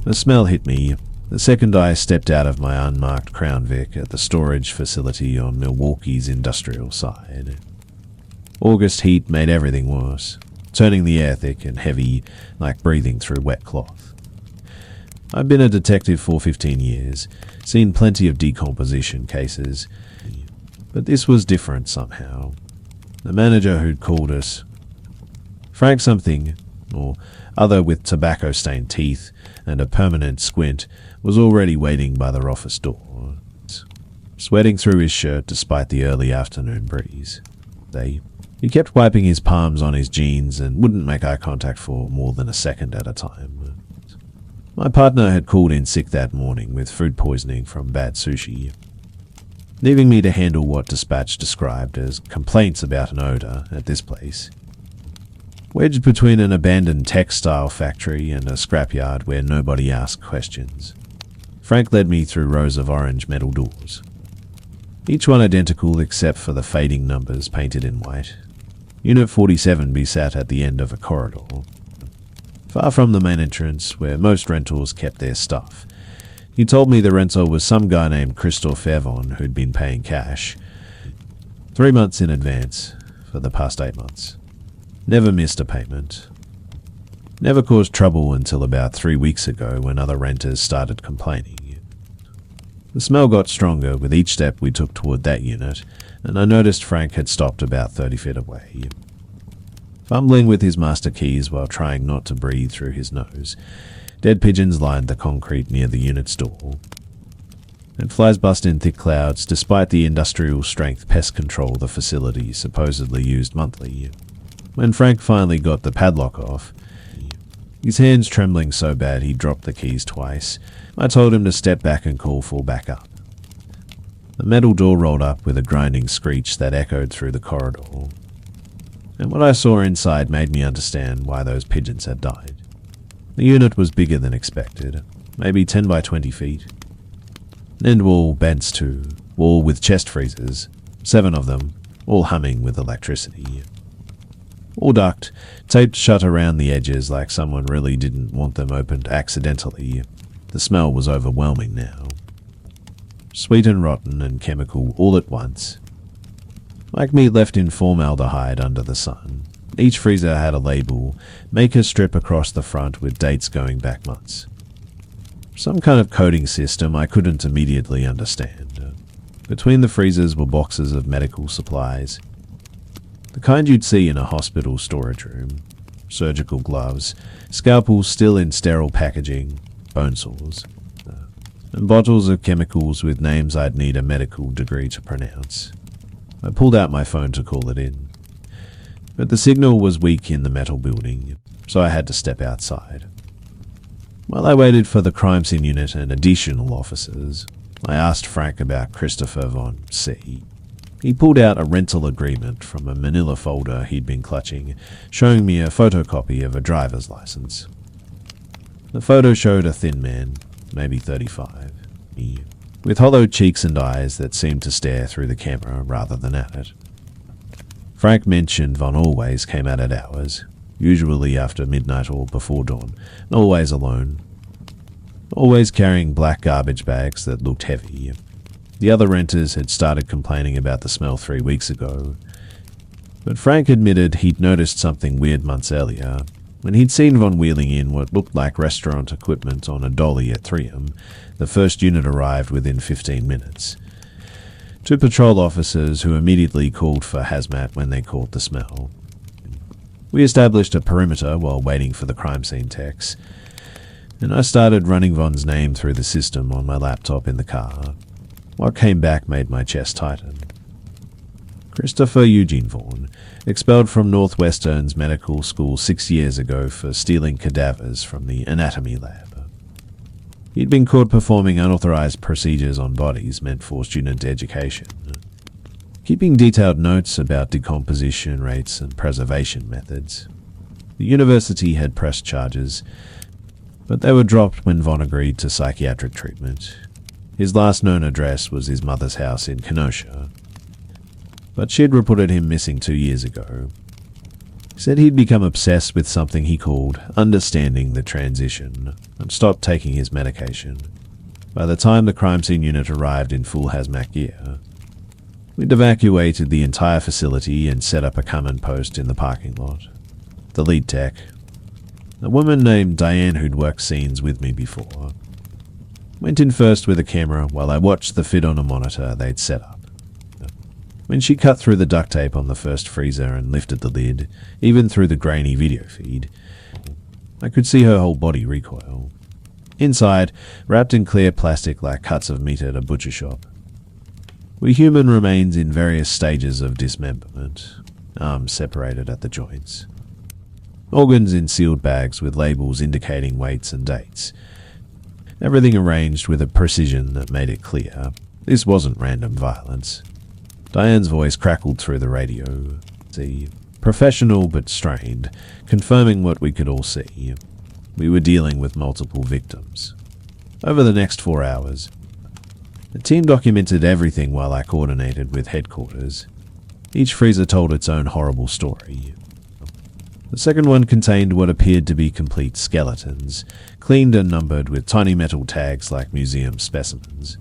A smell hit me the second I stepped out of my unmarked Crown Vic at the storage facility on Milwaukee's industrial side. August heat made everything worse, turning the air thick and heavy like breathing through wet cloth. I've been a detective for 15 years, seen plenty of decomposition cases, but this was different somehow. The manager who'd called us, Frank something, or other with tobacco-stained teeth and a permanent squint, was already waiting by their office door, sweating through his shirt despite the early afternoon breeze. He kept wiping his palms on his jeans and wouldn't make eye contact for more than a second at a time. My partner had called in sick that morning with food poisoning from bad sushi, leaving me to handle what dispatch described as complaints about an odor at this place. Wedged between an abandoned textile factory and a scrapyard where nobody asked questions, Frank led me through rows of orange metal doors, each one identical except for the fading numbers painted in white. Unit 47B sat at the end of a corridor, far from the main entrance where most rentals kept their stuff. He told me the renter was some guy named Christophe Fervon who'd been paying cash 3 months in advance for the past 8 months. Never missed a payment. Never caused trouble until about 3 weeks ago when other renters started complaining. The smell got stronger with each step we took toward that unit, and I noticed Frank had stopped about 30 feet away, fumbling with his master keys while trying not to breathe through his nose. Dead pigeons lined the concrete near the unit's door, and flies bust in thick clouds despite the industrial-strength pest control the facility supposedly used monthly. When Frank finally got the padlock off, his hands trembling so bad he dropped the keys twice, I told him to step back and call for backup. The metal door rolled up with a grinding screech that echoed through the corridor, and what I saw inside made me understand why those pigeons had died. The unit was bigger than expected, maybe 10 by 20 feet. End wall vents too, wall with chest freezers, 7 of them, all humming with electricity. All duct, taped shut around the edges like someone really didn't want them opened accidentally. The smell was overwhelming now. Sweet and rotten and chemical all at once. Like meat left in formaldehyde under the sun. Each freezer had a label, maker strip across the front with dates going back months. Some kind of coding system I couldn't immediately understand. Between the freezers were boxes of medical supplies, the kind you'd see in a hospital storage room. Surgical gloves, scalpels still in sterile packaging, bone saws, and bottles of chemicals with names I'd need a medical degree to pronounce. I pulled out my phone to call it in, but the signal was weak in the metal building, so I had to step outside. While I waited for the crime scene unit and additional officers, I asked Frank about Christopher Von C. He pulled out a rental agreement from a manila folder he'd been clutching, showing me a photocopy of a driver's license. The photo showed a thin man, maybe 35, with hollow cheeks and eyes that seemed to stare through the camera rather than at it. Frank mentioned Von always came out at hours, usually after midnight or before dawn, and always alone. Always carrying black garbage bags that looked heavy. The other renters had started complaining about the smell 3 weeks ago, but Frank admitted he'd noticed something weird months earlier, when he'd seen Von wheeling in what looked like restaurant equipment on a dolly at 3am. The first unit arrived within 15 minutes. 2 patrol officers who immediately called for hazmat when they caught the smell. We established a perimeter while waiting for the crime scene techs, and I started running Von's name through the system on my laptop in the car. What came back made my chest tighten. Christopher Eugene Vaughan, expelled from Northwestern's medical school 6 years ago for stealing cadavers from the anatomy lab. He'd been caught performing unauthorized procedures on bodies meant for student education, keeping detailed notes about decomposition rates and preservation methods. The university had pressed charges, but they were dropped when Von agreed to psychiatric treatment. His last known address was his mother's house in Kenosha, but she'd reported him missing 2 years ago. Said he'd become obsessed with something he called understanding the transition and stopped taking his medication. By the time the crime scene unit arrived in full hazmat gear, we'd evacuated the entire facility and set up a command post in the parking lot. The lead tech, a woman named Diane who'd worked scenes with me before, went in first with a camera while I watched the fit on a monitor they'd set up. When she cut through the duct tape on the first freezer and lifted the lid, even through the grainy video feed, I could see her whole body recoil. Inside, wrapped in clear plastic like cuts of meat at a butcher shop, were human remains in various stages of dismemberment, arms separated at the joints, organs in sealed bags with labels indicating weights and dates, everything arranged with a precision that made it clear this wasn't random violence. Diane's voice crackled through the radio, professional but strained, confirming what we could all see. We were dealing with multiple victims. Over the next 4 hours, the team documented everything while I coordinated with headquarters. Each freezer told its own horrible story. The second one contained what appeared to be complete skeletons, cleaned and numbered with tiny metal tags like museum specimens.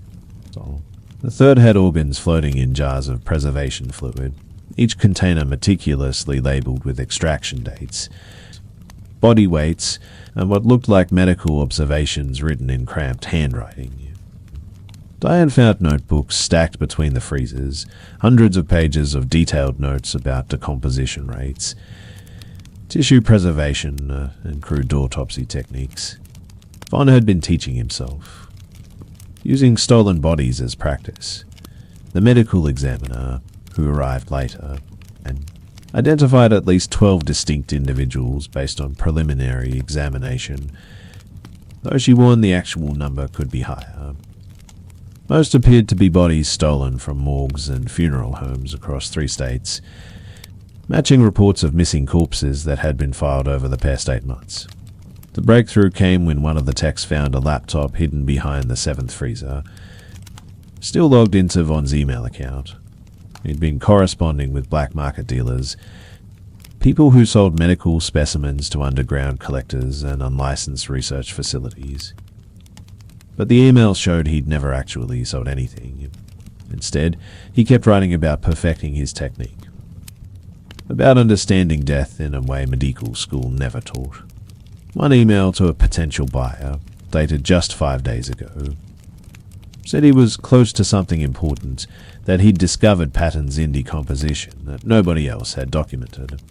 The third had organs floating in jars of preservation fluid, each container meticulously labeled with extraction dates, body weights, and what looked like medical observations written in cramped handwriting. Diane found notebooks stacked between the freezers, hundreds of pages of detailed notes about decomposition rates, tissue preservation, and crude autopsy techniques. Vaughn had been teaching himself, using stolen bodies as practice. The medical examiner, who arrived later, and identified at least 12 distinct individuals based on preliminary examination, though she warned the actual number could be higher. Most appeared to be bodies stolen from morgues and funeral homes across 3 states, matching reports of missing corpses that had been filed over the past 8 months. The breakthrough came when one of the techs found a laptop hidden behind the 7th freezer, still logged into Vaughn's email account. He'd been corresponding with black market dealers, people who sold medical specimens to underground collectors and unlicensed research facilities. But the emails showed he'd never actually sold anything. Instead, he kept writing about perfecting his technique, about understanding death in a way medical school never taught. One email to a potential buyer, dated just 5 days ago, said he was close to something important, that he'd discovered patterns in decomposition that nobody else had documented.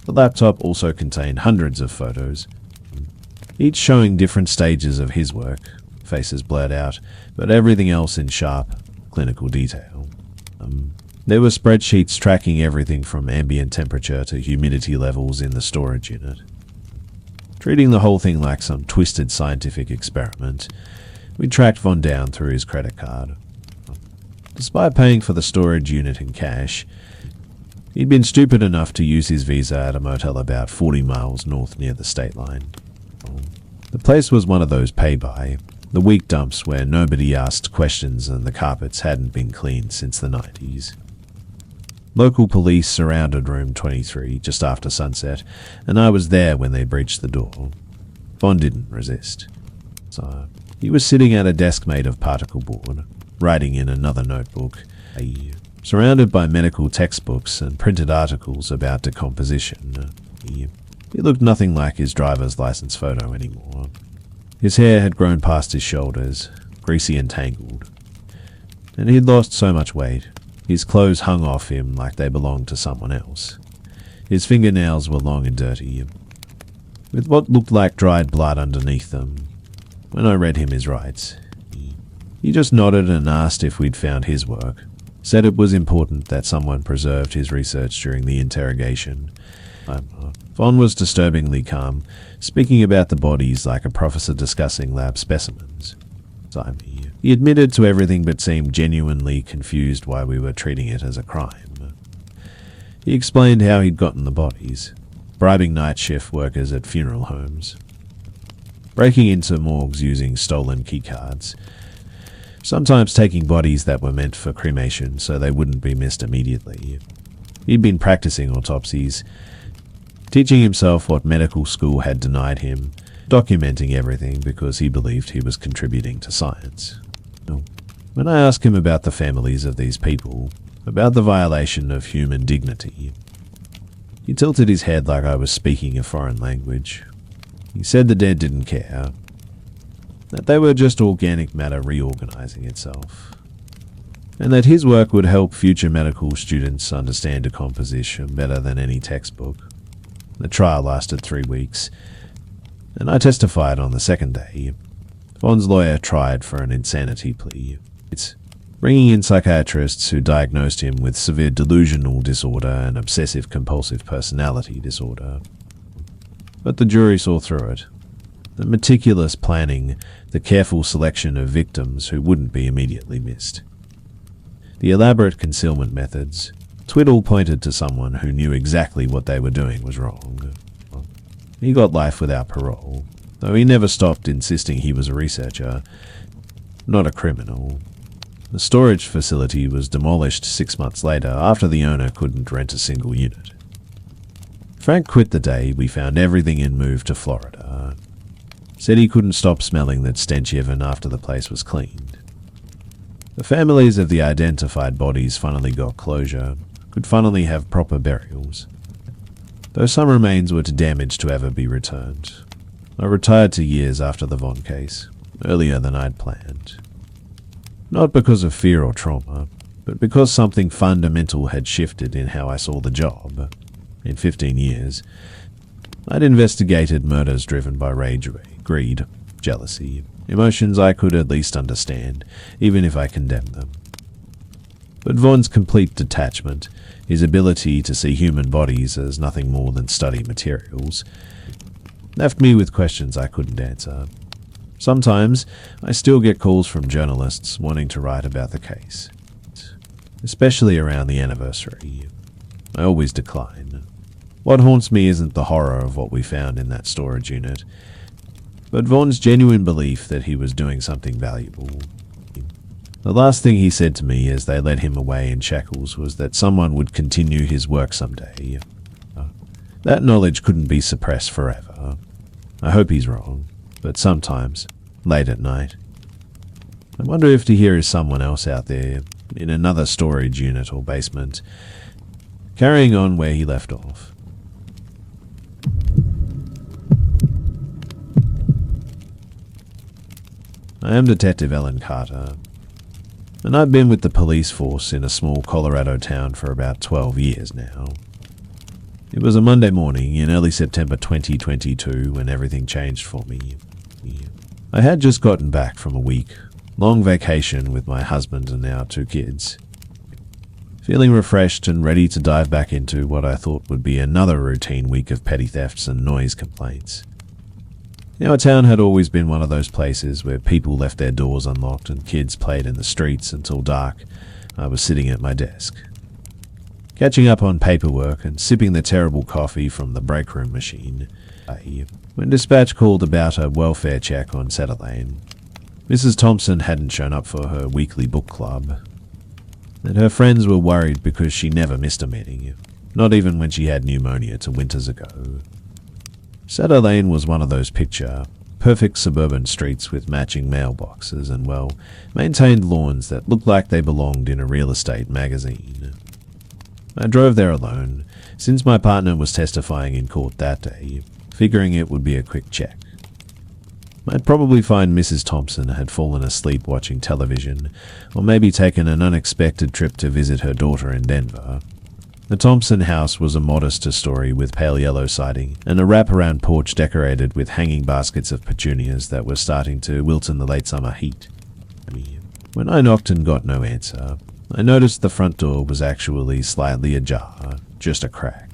The laptop also contained hundreds of photos, each showing different stages of his work, faces blurred out, but everything else in sharp, clinical detail. There were spreadsheets tracking everything from ambient temperature to humidity levels in the storage unit. Treating the whole thing like some twisted scientific experiment, we tracked Vaughn down through his credit card. Despite paying for the storage unit in cash, he'd been stupid enough to use his visa at a motel about 40 miles north near the state line. The place was one of those pay-by, the weak dumps where nobody asked questions and the carpets hadn't been cleaned since the 90s. Local police surrounded room 23 just after sunset, and I was there when they breached the door. Vaughn didn't resist. So he was sitting at a desk made of particle board, writing in another notebook, surrounded by medical textbooks and printed articles about decomposition. He looked nothing like his driver's license photo anymore. His hair had grown past his shoulders, greasy and tangled, and he'd lost so much weight. His clothes hung off him like they belonged to someone else. His fingernails were long and dirty, with what looked like dried blood underneath them. When I read him his rights, he just nodded and asked if we'd found his work, said it was important that someone preserved his research during the interrogation. Vaughn was disturbingly calm, speaking about the bodies like a professor discussing lab specimens. He admitted to everything but seemed genuinely confused why we were treating it as a crime. He explained how he'd gotten the bodies, bribing night shift workers at funeral homes, breaking into morgues using stolen keycards, sometimes taking bodies that were meant for cremation so they wouldn't be missed immediately. He'd been practicing autopsies, teaching himself what medical school had denied him, documenting everything because he believed he was contributing to science. When I asked him about the families of these people, about the violation of human dignity, he tilted his head like I was speaking a foreign language. He said the dead didn't care, that they were just organic matter reorganizing itself, and that his work would help future medical students understand decomposition better than any textbook. The trial lasted 3 weeks, and I testified on the second day. Von's lawyer tried for an insanity plea. It's bringing in psychiatrists who diagnosed him with severe delusional disorder and obsessive-compulsive personality disorder. But the jury saw through it. The meticulous planning, the careful selection of victims who wouldn't be immediately missed. The elaborate concealment methods. Twiddle pointed to someone who knew exactly what they were doing was wrong. He got life without parole, though he never stopped insisting he was a researcher, not a criminal. The storage facility was demolished 6 months later after the owner couldn't rent a single unit. Frank quit the day we found everything and moved to Florida. Said he couldn't stop smelling that stench even after the place was cleaned. The families of the identified bodies finally got closure, could finally have proper burials, though some remains were too damaged to ever be returned. I retired 2 years after the Von case, earlier than I'd planned. Not because of fear or trauma, but because something fundamental had shifted in how I saw the job. In 15 years, I'd investigated murders driven by rage, greed, jealousy, emotions I could at least understand, even if I condemned them. But Von's complete detachment, his ability to see human bodies as nothing more than study materials, left me with questions I couldn't answer. Sometimes, I still get calls from journalists wanting to write about the case, especially around the anniversary. I always decline. What haunts me isn't the horror of what we found in that storage unit, but Von's genuine belief that he was doing something valuable. The last thing he said to me as they led him away in shackles was that someone would continue his work someday. That knowledge couldn't be suppressed forever. I hope he's wrong, but sometimes, late at night, I wonder if to hear is someone else out there, in another storage unit or basement, carrying on where he left off. I am Detective Ellen Carter, and I've been with the police force in a small Colorado town for about 12 years now. It was a Monday morning in early September 2022 when everything changed for me. I had just gotten back from a week-long vacation with my husband and our 2 kids, feeling refreshed and ready to dive back into what I thought would be another routine week of petty thefts and noise complaints. Our town had always been one of those places where people left their doors unlocked and kids played in the streets until dark. I was sitting at my desk, catching up on paperwork and sipping the terrible coffee from the break room machine, when dispatch called about a welfare check on Cedar Lane. Mrs. Thompson hadn't shown up for her weekly book club, and her friends were worried because she never missed a meeting, not even when she had pneumonia 2 winters ago. Cedar Lane was one of those perfect suburban streets with matching mailboxes and well-maintained lawns that looked like they belonged in a real estate magazine. I drove there alone, since my partner was testifying in court that day, figuring it would be a quick check. I'd probably find Mrs. Thompson had fallen asleep watching television, or maybe taken an unexpected trip to visit her daughter in Denver. The Thompson house was a modest 2-story with pale yellow siding and a wraparound porch decorated with hanging baskets of petunias that were starting to wilt in the late summer heat. When I knocked and got no answer, I noticed the front door was actually slightly ajar, just a crack.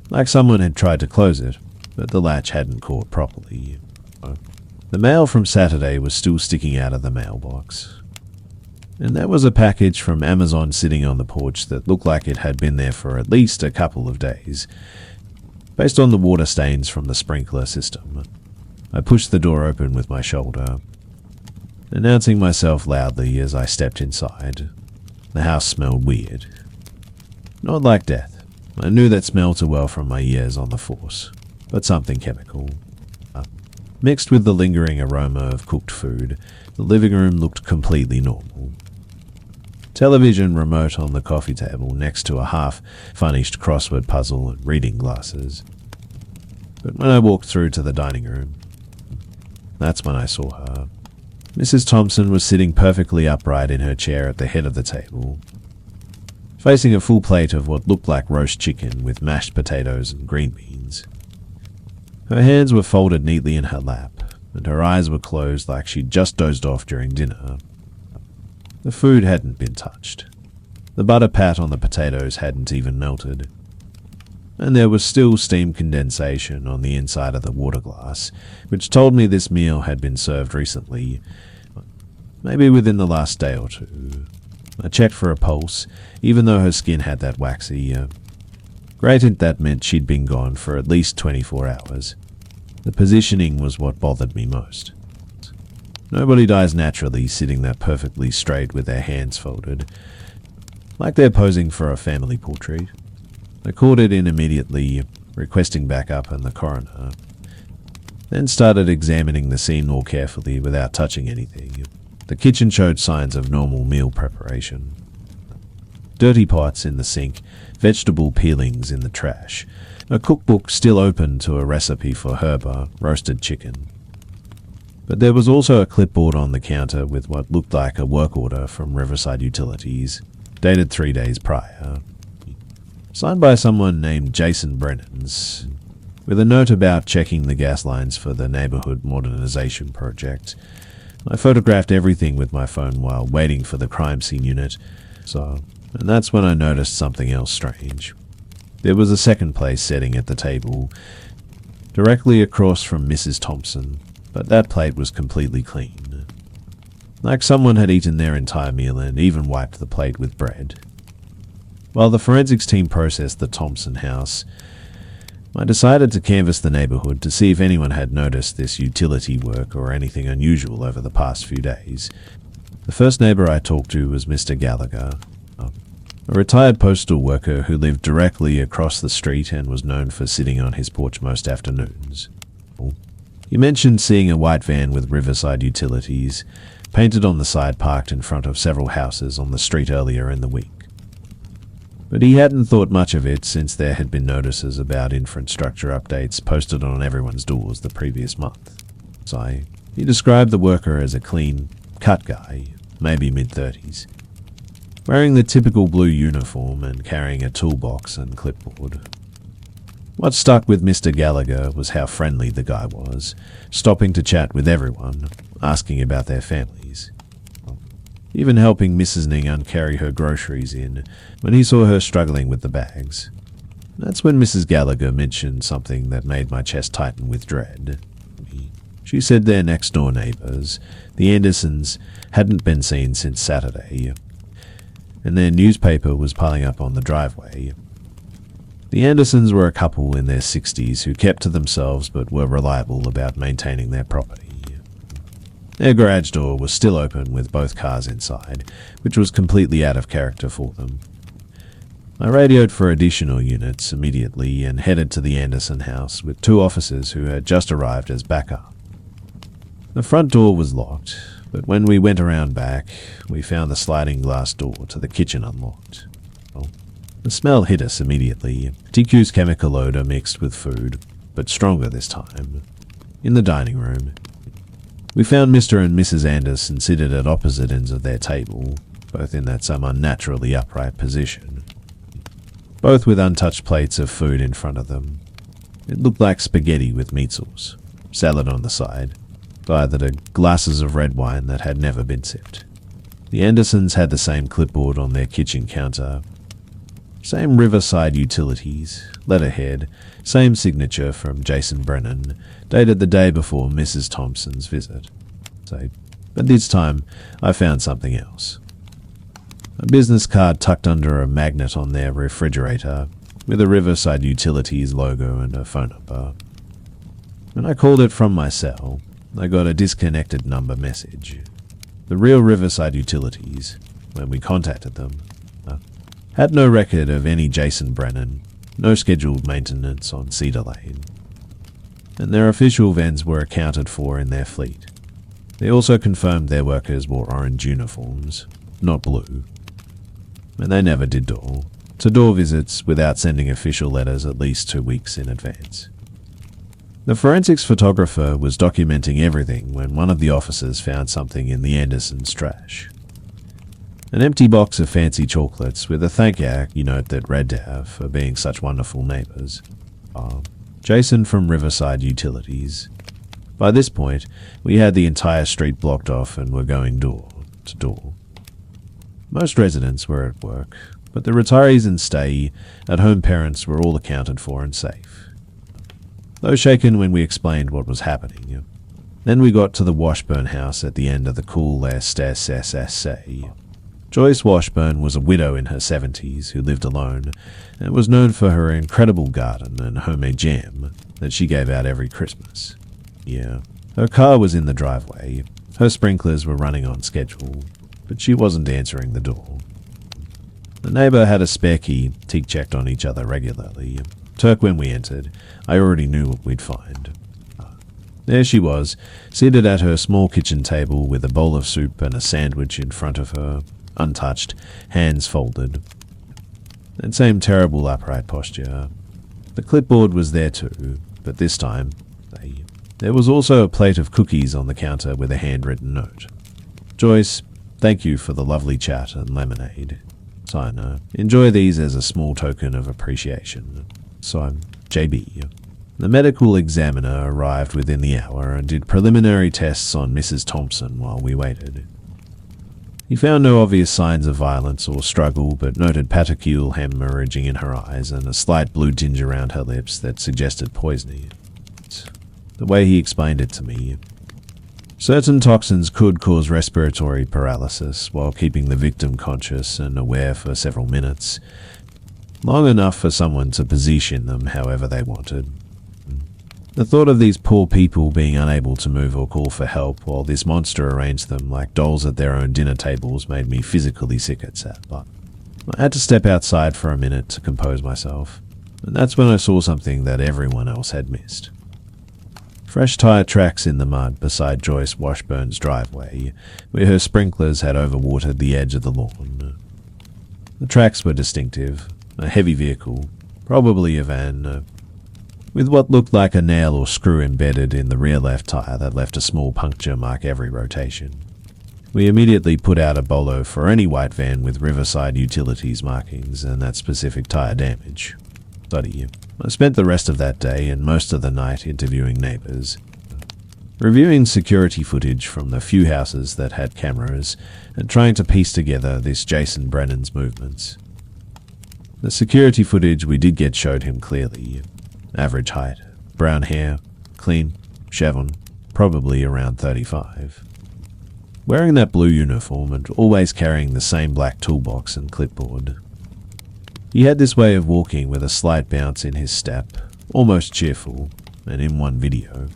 Like someone had tried to close it, but the latch hadn't caught properly. The mail from Saturday was still sticking out of the mailbox, and there was a package from Amazon sitting on the porch that looked like it had been there for at least a couple of days, based on the water stains from the sprinkler system. I pushed the door open with my shoulder, announcing myself loudly as I stepped inside. The house smelled weird. Not like death, I knew that smell too well from my years on the force, but something chemical. Mixed with the lingering aroma of cooked food, the living room looked completely normal. Television remote on the coffee table next to a half-furnished crossword puzzle and reading glasses. But when I walked through to the dining room, that's when I saw her. Mrs. Thompson was sitting perfectly upright in her chair at the head of the table, facing a full plate of what looked like roast chicken with mashed potatoes and green beans. Her hands were folded neatly in her lap, and her eyes were closed like she'd just dozed off during dinner. The food hadn't been touched. The butter pat on the potatoes hadn't even melted. And there was still steam condensation on the inside of the water glass, which told me this meal had been served recently, maybe within the last day or two. I checked for a pulse, even though her skin had that waxy gradient that meant she'd been gone for at least 24 hours. The positioning was what bothered me most. Nobody dies naturally sitting there perfectly straight with their hands folded, like they're posing for a family portrait. I called it in immediately, requesting backup and the coroner, then started examining the scene more carefully without touching anything. The kitchen showed signs of normal meal preparation. Dirty pots in the sink, vegetable peelings in the trash, a cookbook still open to a recipe for herb roasted chicken. But there was also a clipboard on the counter with what looked like a work order from Riverside Utilities, dated 3 days prior, signed by someone named Jason Brennans, with a note about checking the gas lines for the neighborhood modernization project. I photographed everything with my phone while waiting for the crime scene unit, and that's when I noticed something else strange. There was a second place setting at the table, directly across from Mrs. Thompson, but that plate was completely clean. Like someone had eaten their entire meal and even wiped the plate with bread. While the forensics team processed the Thompson house, I decided to canvass the neighborhood to see if anyone had noticed this utility work or anything unusual over the past few days. The first neighbor I talked to was Mr. Gallagher, a retired postal worker who lived directly across the street and was known for sitting on his porch most afternoons. He mentioned seeing a white van with Riverside Utilities, painted on the side, parked in front of several houses on the street earlier in the week. But he hadn't thought much of it since there had been notices about infrastructure updates posted on everyone's doors the previous month. So he described the worker as a clean, cut guy, maybe mid-30s, wearing the typical blue uniform and carrying a toolbox and clipboard. What stuck with Mr. Gallagher was how friendly the guy was, stopping to chat with everyone, asking about their families. Even helping Mrs. Ning carry her groceries in when he saw her struggling with the bags. That's when Mrs. Gallagher mentioned something that made my chest tighten with dread. She said their next-door neighbors, the Andersons, hadn't been seen since Saturday, and their newspaper was piling up on the driveway. The Andersons were a couple in their 60s who kept to themselves but were reliable about maintaining their property. Their garage door was still open with both cars inside, which was completely out of character for them. I radioed for additional units immediately and headed to the Anderson house with 2 officers who had just arrived as backup. The front door was locked, but when we went around back, we found the sliding glass door to the kitchen unlocked. The smell hit us immediately, TQ's chemical odor mixed with food, but stronger this time. In the dining room, we found Mr. and Mrs. Anderson seated at opposite ends of their table, both in that some unnaturally upright position, both with untouched plates of food in front of them. It looked like spaghetti with meat sauce, salad on the side, either glasses of red wine that had never been sipped. The Andersons had the same clipboard on their kitchen counter, same Riverside Utilities, letterhead, same signature from Jason Brennan, dated the day before Mrs. Thompson's visit. But this time, I found something else. A business card tucked under a magnet on their refrigerator, with a Riverside Utilities logo and a phone number. When I called it from my cell, I got a disconnected number message. The real Riverside Utilities, when we contacted them, had no record of any Jason Brennan, no scheduled maintenance on Cedar Lane, and their official vans were accounted for in their fleet. They also confirmed their workers wore orange uniforms, not blue, and they never did door-to-door visits without sending official letters at least 2 weeks in advance. The forensics photographer was documenting everything when one of the officers found something in the Andersons' trash. An empty box of fancy chocolates with a thank you note that read for being such wonderful neighbours. Jason from Riverside Utilities. By this point, we had the entire street blocked off and were going door to door. Most residents were at work, but the retirees and stay-at-home parents were all accounted for and safe. Though shaken when we explained what was happening. Then we got to the Washburn house at the end of the cool SSSSA. Joyce Washburn was a widow in her 70s who lived alone and was known for her incredible garden and homemade jam that she gave out every Christmas. Her car was in the driveway, her sprinklers were running on schedule, but she wasn't answering the door. The neighbour had a spare key, checked on each other regularly. Turk, when we entered, I already knew what we'd find. There she was, seated at her small kitchen table with a bowl of soup and a sandwich in front of her, untouched, hands folded. That same terrible upright posture. The clipboard was there too, but this time, there was also a plate of cookies on the counter with a handwritten note. Joyce, thank you for the lovely chat and lemonade. Signer, enjoy these as a small token of appreciation. Sign, JB. The medical examiner arrived within the hour and did preliminary tests on Mrs. Thompson while we waited. He found no obvious signs of violence or struggle, but noted paticule hemorrhaging in her eyes and a slight blue tinge around her lips that suggested poisoning. The way he explained it to me. Certain toxins could cause respiratory paralysis while keeping the victim conscious and aware for several minutes, long enough for someone to position them however they wanted. The thought of these poor people being unable to move or call for help while this monster arranged them like dolls at their own dinner tables made me physically sick at that, but I had to step outside for a minute to compose myself, and that's when I saw something that everyone else had missed. Fresh tire tracks in the mud beside Joyce Washburn's driveway, where her sprinklers had overwatered the edge of the lawn. The tracks were distinctive, a heavy vehicle, probably a van, with what looked like a nail or screw embedded in the rear left tire that left a small puncture mark every rotation. We immediately put out a bolo for any white van with Riverside Utilities markings and that specific tire damage. I spent the rest of that day and most of the night interviewing neighbours, reviewing security footage from the few houses that had cameras and trying to piece together this Jason Brennan's movements. The security footage we did get showed him clearly. Average height, brown hair, clean, shaven, probably around 35. Wearing that blue uniform and always carrying the same black toolbox and clipboard. He had this way of walking with a slight bounce in his step, almost cheerful, and in one video,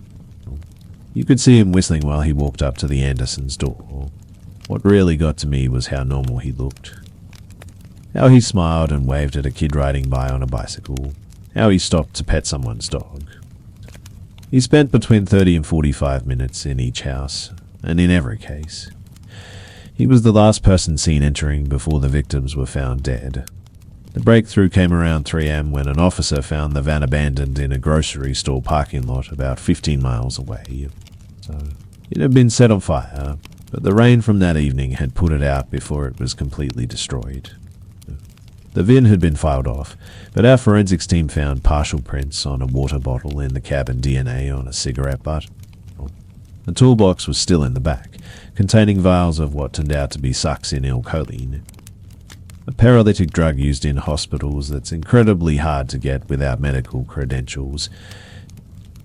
you could see him whistling while he walked up to the Andersons' door. What really got to me was how normal he looked. How he smiled and waved at a kid riding by on a bicycle. How he stopped to pet someone's dog. He spent between 30 and 45 minutes in each house, and in every case. He was the last person seen entering before the victims were found dead. The breakthrough came around 3 a.m. when an officer found the van abandoned in a grocery store parking lot about 15 miles away. So it had been set on fire, but the rain from that evening had put it out before it was completely destroyed. The VIN had been filed off, but our forensics team found partial prints on a water bottle in the cab and DNA on a cigarette butt. The toolbox was still in the back, containing vials of what turned out to be succinylcholine, a paralytic drug used in hospitals that's incredibly hard to get without medical credentials,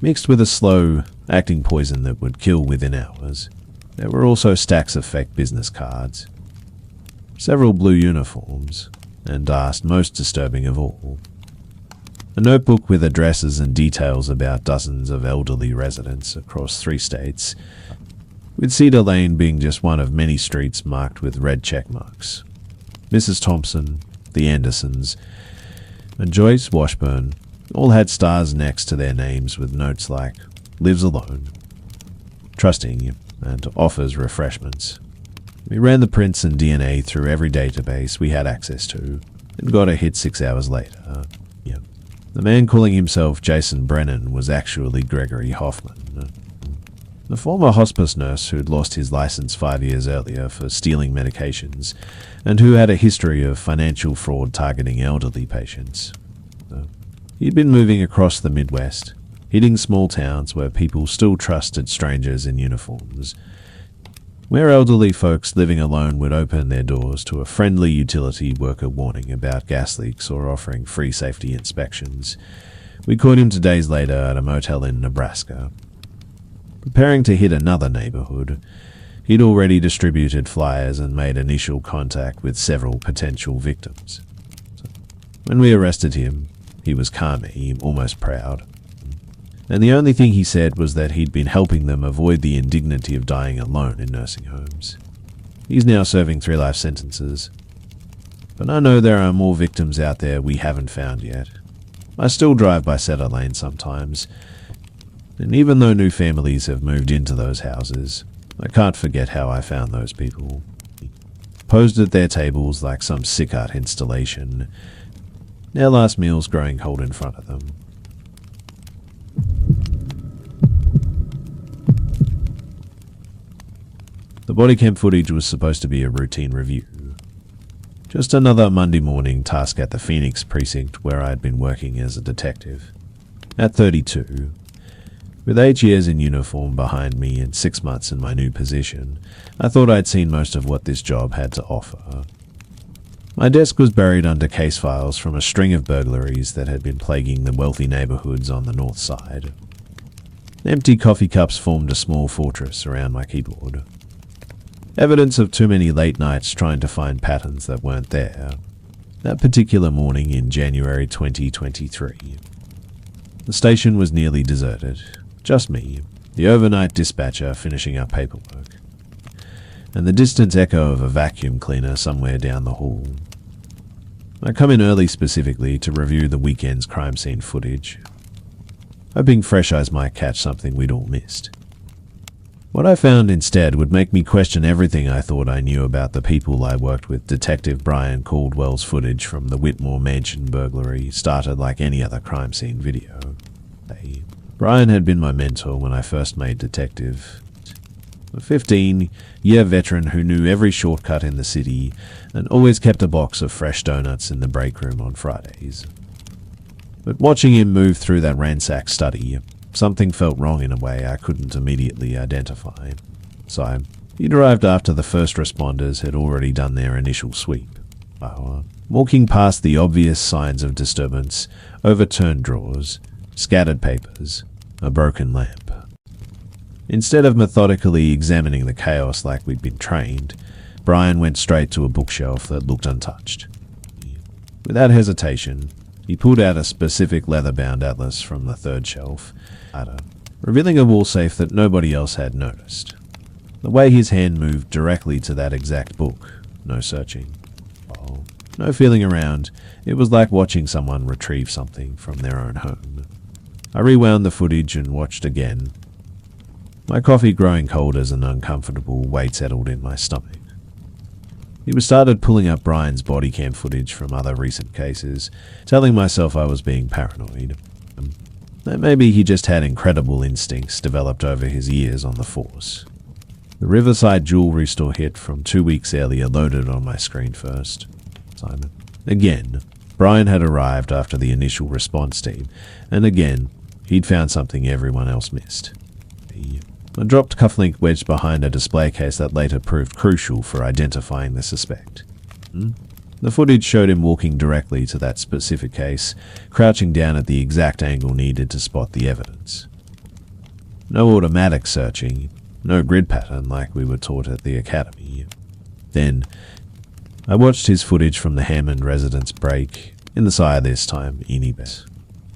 mixed with a slow-acting poison that would kill within hours. There were also stacks of fake business cards, several blue uniforms, and last, most disturbing of all, a notebook with addresses and details about dozens of elderly residents across 3 states, with Cedar Lane being just one of many streets marked with red check marks. Mrs. Thompson, the Andersons, and Joyce Washburn all had stars next to their names with notes like lives alone, trusting, and offers refreshments. We ran the prints and DNA through every database we had access to and got a hit 6 hours later. The man calling himself Jason Brennan was actually Gregory Hoffman, the former hospice nurse who'd lost his license 5 years earlier for stealing medications and who had a history of financial fraud targeting elderly patients. He'd been moving across the Midwest, hitting small towns where people still trusted strangers in uniforms, where elderly folks living alone would open their doors to a friendly utility worker warning about gas leaks or offering free safety inspections. We caught him 2 days later at a motel in Nebraska. Preparing to hit another neighborhood, he'd already distributed flyers and made initial contact with several potential victims. When we arrested him, he was calm, almost proud. And the only thing he said was that he'd been helping them avoid the indignity of dying alone in nursing homes. He's now serving 3 life sentences. But I know there are more victims out there we haven't found yet. I still drive by Cedar Lane sometimes, and even though new families have moved into those houses, I can't forget how I found those people. Posed at their tables like some sick art installation, their last meals growing cold in front of them. The body cam footage was supposed to be a routine review. Just another Monday morning task at the Phoenix precinct where I had been working as a detective. At 32, with 8 years in uniform behind me and 6 months in my new position, I thought I'd seen most of what this job had to offer. My desk was buried under case files from a string of burglaries that had been plaguing the wealthy neighborhoods on the north side. Empty coffee cups formed a small fortress around my keyboard. Evidence of too many late nights trying to find patterns that weren't there. That particular morning in January 2023. The station was nearly deserted. Just me, the overnight dispatcher finishing up paperwork, and the distant echo of a vacuum cleaner somewhere down the hall. I come in early specifically to review the weekend's crime scene footage, hoping fresh eyes might catch something we'd all missed. What I found instead would make me question everything I thought I knew about the people I worked with. Detective Brian Caldwell's footage from the Whitmore Mansion burglary started like any other crime scene video. Brian had been my mentor when I first made detective. A 15-year veteran who knew every shortcut in the city and always kept a box of fresh donuts in the break room on Fridays. But watching him move through that ransacked study, something felt wrong in a way I couldn't immediately identify. So, he'd arrived after the first responders had already done their initial sweep. Walking past the obvious signs of disturbance, overturned drawers, scattered papers, a broken lamp. Instead of methodically examining the chaos like we'd been trained, Brian went straight to a bookshelf that looked untouched. Without hesitation, he pulled out a specific leather-bound atlas from the third shelf, revealing a wall safe that nobody else had noticed. The way his hand moved directly to that exact book, no searching. No feeling around, it was like watching someone retrieve something from their own home. I rewound the footage and watched again, my coffee growing cold as an uncomfortable weight settled in my stomach. He started pulling up Brian's body cam footage from other recent cases, telling myself I was being paranoid. That maybe he just had incredible instincts developed over his years on the force. The Riverside jewelry store hit from 2 weeks earlier loaded on my screen first. Again, Brian had arrived after the initial response team, and again, he'd found something everyone else missed. A dropped cufflink wedged behind a display case that later proved crucial for identifying the suspect. The footage showed him walking directly to that specific case, crouching down at the exact angle needed to spot the evidence. No automatic searching, no grid pattern like we were taught at the academy. Then, I watched his footage from the Hammond residence break, in the side this time, Enibet.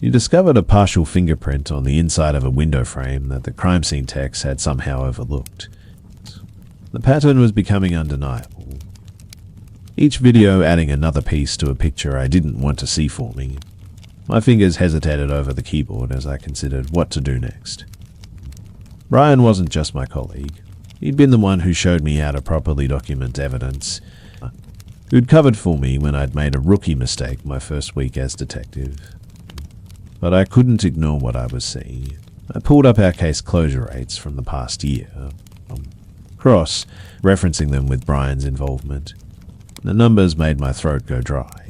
He discovered a partial fingerprint on the inside of a window frame that the crime scene techs had somehow overlooked. The pattern was becoming undeniable. Each video adding another piece to a picture I didn't want to see forming, My fingers hesitated over the keyboard as I considered what to do next. Brian wasn't just my colleague. He'd been the one who showed me how to properly document evidence, who'd covered for me when I'd made a rookie mistake my first week as detective. But I couldn't ignore what I was seeing. I pulled up our case closure rates from the past year, cross-referencing them with Brian's involvement. The numbers made my throat go dry.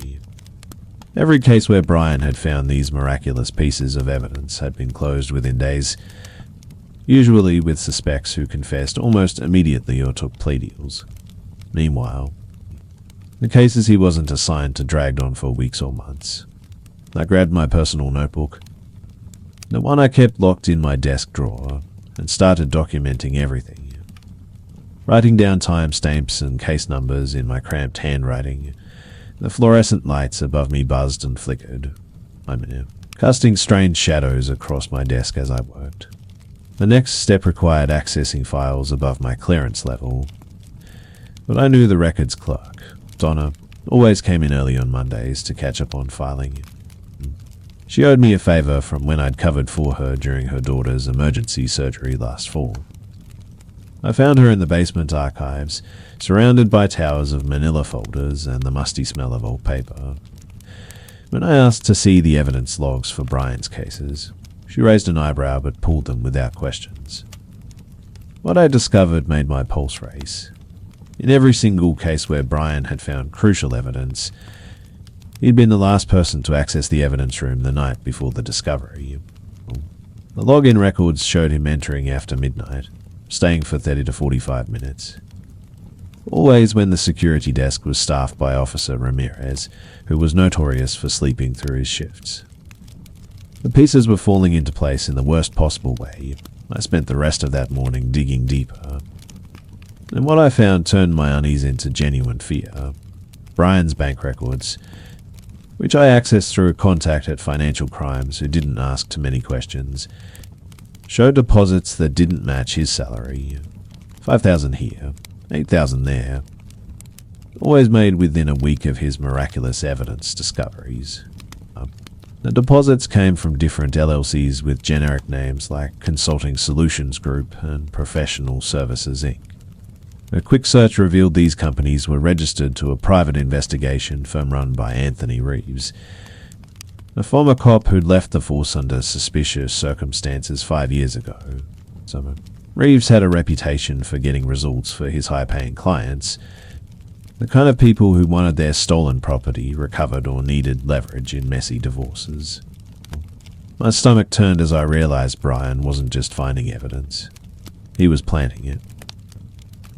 Every case where Brian had found these miraculous pieces of evidence had been closed within days, usually with suspects who confessed almost immediately or took plea deals. Meanwhile, the cases he wasn't assigned to dragged on for weeks or months. I grabbed my personal notebook, the one I kept locked in my desk drawer, and started documenting everything. Writing down timestamps and case numbers in my cramped handwriting, the fluorescent lights above me buzzed and flickered, casting strange shadows across my desk as I worked. The next step required accessing files above my clearance level, but I knew the records clerk, Donna, always came in early on Mondays to catch up on filing. She owed me a favor from when I'd covered for her during her daughter's emergency surgery last fall. I found her in the basement archives, surrounded by towers of manila folders and the musty smell of old paper. When I asked to see the evidence logs for Brian's cases, she raised an eyebrow but pulled them without questions. What I discovered made my pulse race. In every single case where Brian had found crucial evidence, he'd been the last person to access the evidence room the night before the discovery. The login records showed him entering after midnight, staying for 30 to 45 minutes. Always when the security desk was staffed by Officer Ramirez, who was notorious for sleeping through his shifts. The pieces were falling into place in the worst possible way. I spent the rest of that morning digging deeper, and what I found turned my unease into genuine fear. Brian's bank records, which I accessed through a contact at Financial Crimes who didn't ask too many questions, showed deposits that didn't match his salary. $5,000 here, $8,000 there. Always made within a week of his miraculous evidence discoveries. The deposits came from different LLCs with generic names like Consulting Solutions Group and Professional Services Inc. A quick search revealed these companies were registered to a private investigation firm run by Anthony Reeves, a former cop who'd left the force under suspicious circumstances 5 years ago. So Reeves had a reputation for getting results for his high-paying clients, the kind of people who wanted their stolen property recovered or needed leverage in messy divorces. My stomach turned as I realized Brian wasn't just finding evidence. He was planting it.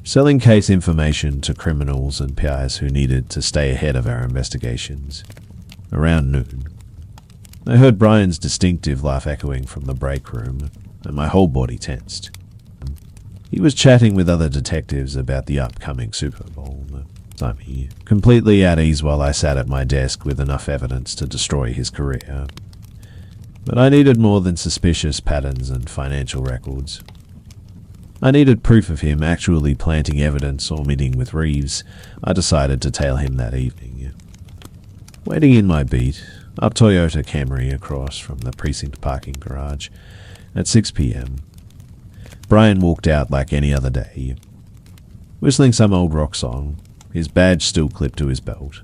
Selling case information to criminals and PIs who needed to stay ahead of our investigations. Around noon, I heard Brian's distinctive laugh echoing from the break room, and my whole body tensed. He was chatting with other detectives about the upcoming Super Bowl. Completely at ease while I sat at my desk with enough evidence to destroy his career. But I needed more than suspicious patterns and financial records. I needed proof of him actually planting evidence or meeting with Reeves. I decided to tail him that evening. Waiting in my beat, a Toyota Camry across from the precinct parking garage, at 6 p.m. Brian walked out like any other day, whistling some old rock song, his badge still clipped to his belt.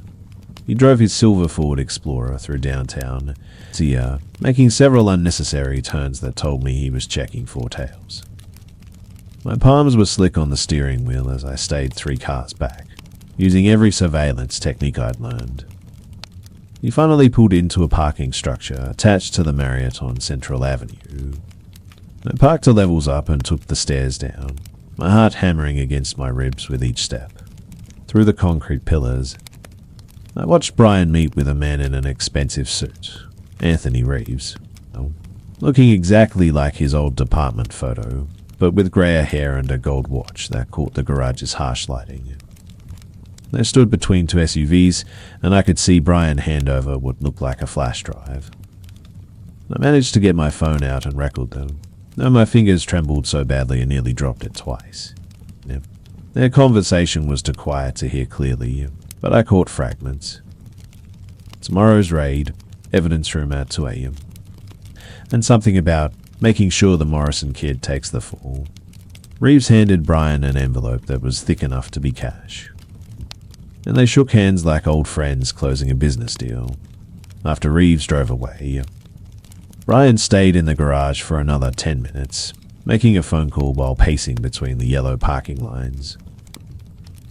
He drove his silver Ford Explorer through downtown, making several unnecessary turns that told me he was checking four tails. My palms were slick on the steering wheel as I stayed 3 cars back, using every surveillance technique I'd learned. He finally pulled into a parking structure attached to the Marriott on Central Avenue. I parked the levels up and took the stairs down, my heart hammering against my ribs with each step. Through the concrete pillars, I watched Brian meet with a man in an expensive suit, Anthony Reeves, looking exactly like his old department photo, but with grayer hair and a gold watch that caught the garage's harsh lighting. They stood between 2 SUVs, and I could see Brian hand over what looked like a flash drive. I managed to get my phone out and record them, though my fingers trembled so badly I nearly dropped it twice. Their conversation was too quiet to hear clearly, but I caught fragments. Tomorrow's raid, evidence room at 2 a.m. And something about making sure the Morrison kid takes the fall. Reeves handed Brian an envelope that was thick enough to be cash. And they shook hands like old friends closing a business deal. After Reeves drove away, Brian stayed in the garage for another 10 minutes, making a phone call while pacing between the yellow parking lines.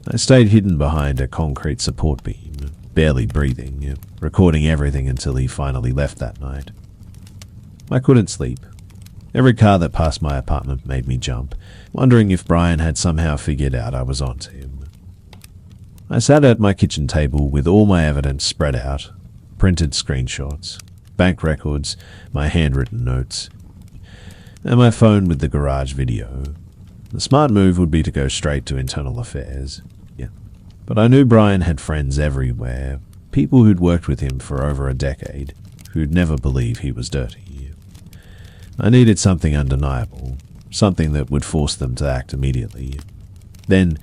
I stayed hidden behind a concrete support beam, barely breathing, recording everything until he finally left that night. I couldn't sleep. Every car that passed my apartment made me jump, wondering if Brian had somehow figured out I was onto him. I sat at my kitchen table with all my evidence spread out, printed screenshots, bank records, my handwritten notes, and my phone with the garage video. The smart move would be to go straight to internal affairs. But I knew Brian had friends everywhere, people who'd worked with him for over a decade, who'd never believe he was dirty. I needed something undeniable, something that would force them to act immediately. Then,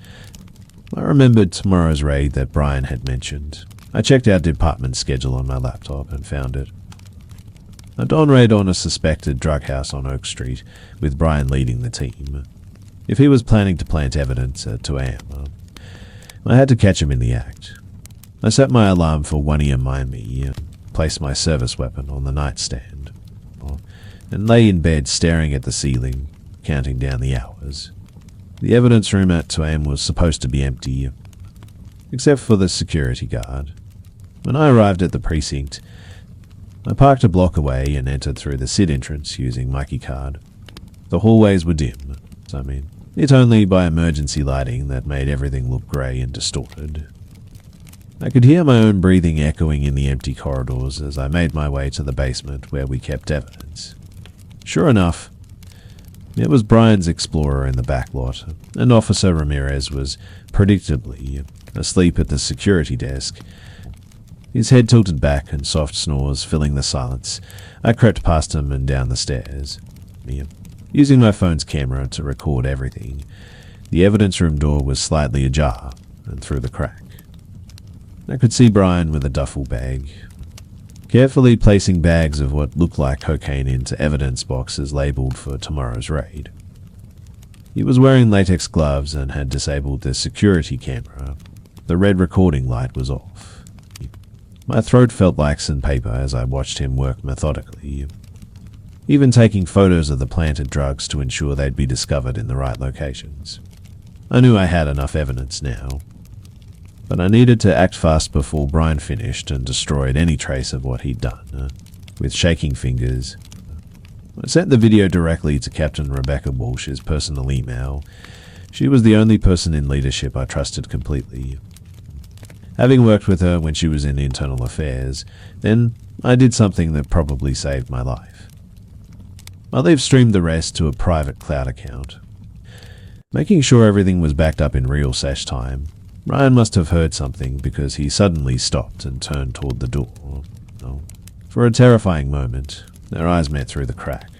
I remembered tomorrow's raid that Brian had mentioned. I checked our department schedule on my laptop and found it. A dawn raid on a suspected drug house on Oak Street, with Brian leading the team. If he was planning to plant evidence at 2 a.m., I had to catch him in the act. I set my alarm for 1 a.m. me and placed my service weapon on the nightstand, and lay in bed staring at the ceiling, counting down the hours. The evidence room at 2 a.m. was supposed to be empty, except for the security guard. When I arrived at the precinct, I parked a block away and entered through the SID entrance using my key card. The hallways were dim, lit only by emergency lighting that made everything look grey and distorted. I could hear my own breathing echoing in the empty corridors as I made my way to the basement where we kept evidence. Sure enough, it was Brian's Explorer in the back lot, and Officer Ramirez was predictably asleep at the security desk. His head tilted back and soft snores filling the silence. I crept past him and down the stairs, using my phone's camera to record everything. The evidence room door was slightly ajar, and through the crack, I could see Brian with a duffel bag, carefully placing bags of what looked like cocaine into evidence boxes labeled for tomorrow's raid. He was wearing latex gloves and had disabled the security camera. The red recording light was off. My throat felt like sandpaper as I watched him work methodically, even taking photos of the planted drugs to ensure they'd be discovered in the right locations. I knew I had enough evidence now, but I needed to act fast before Brian finished and destroyed any trace of what he'd done. With shaking fingers, I sent the video directly to Captain Rebecca Walsh's personal email. She was the only person in leadership I trusted completely. Having worked with her when she was in internal affairs, then I did something that probably saved my life. I live-streamed the rest to a private cloud account. Making sure everything was backed up in real sesh time, Ryan must have heard something because he suddenly stopped and turned toward the door. For a terrifying moment, their eyes met through the crack.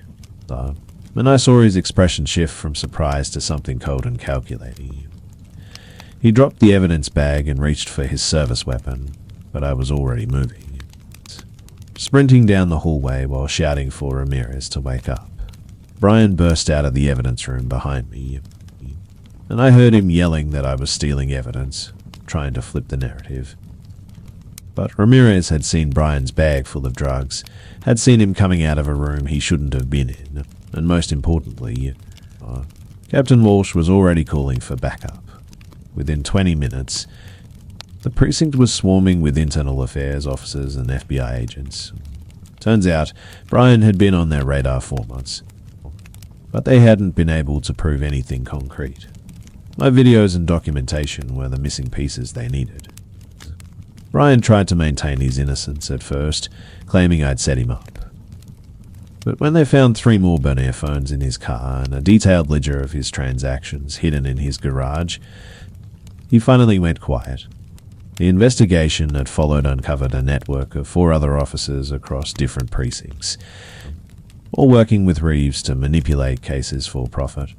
And I saw his expression shift from surprise to something cold and calculating. He dropped the evidence bag and reached for his service weapon, but I was already moving, sprinting down the hallway while shouting for Ramirez to wake up. Brian burst out of the evidence room behind me, and I heard him yelling that I was stealing evidence, trying to flip the narrative. But Ramirez had seen Brian's bag full of drugs, had seen him coming out of a room he shouldn't have been in, and most importantly, Captain Walsh was already calling for backup. Within 20 minutes, the precinct was swarming with internal affairs officers and FBI agents. Turns out, Brian had been on their radar for months, but they hadn't been able to prove anything concrete. My videos and documentation were the missing pieces they needed. Brian tried to maintain his innocence at first, claiming I'd set him up. But when they found 3 more Bonaire phones in his car and a detailed ledger of his transactions hidden in his garage, he finally went quiet. The investigation that followed uncovered a network of 4 other officers across different precincts, all working with Reeves to manipulate cases for profit.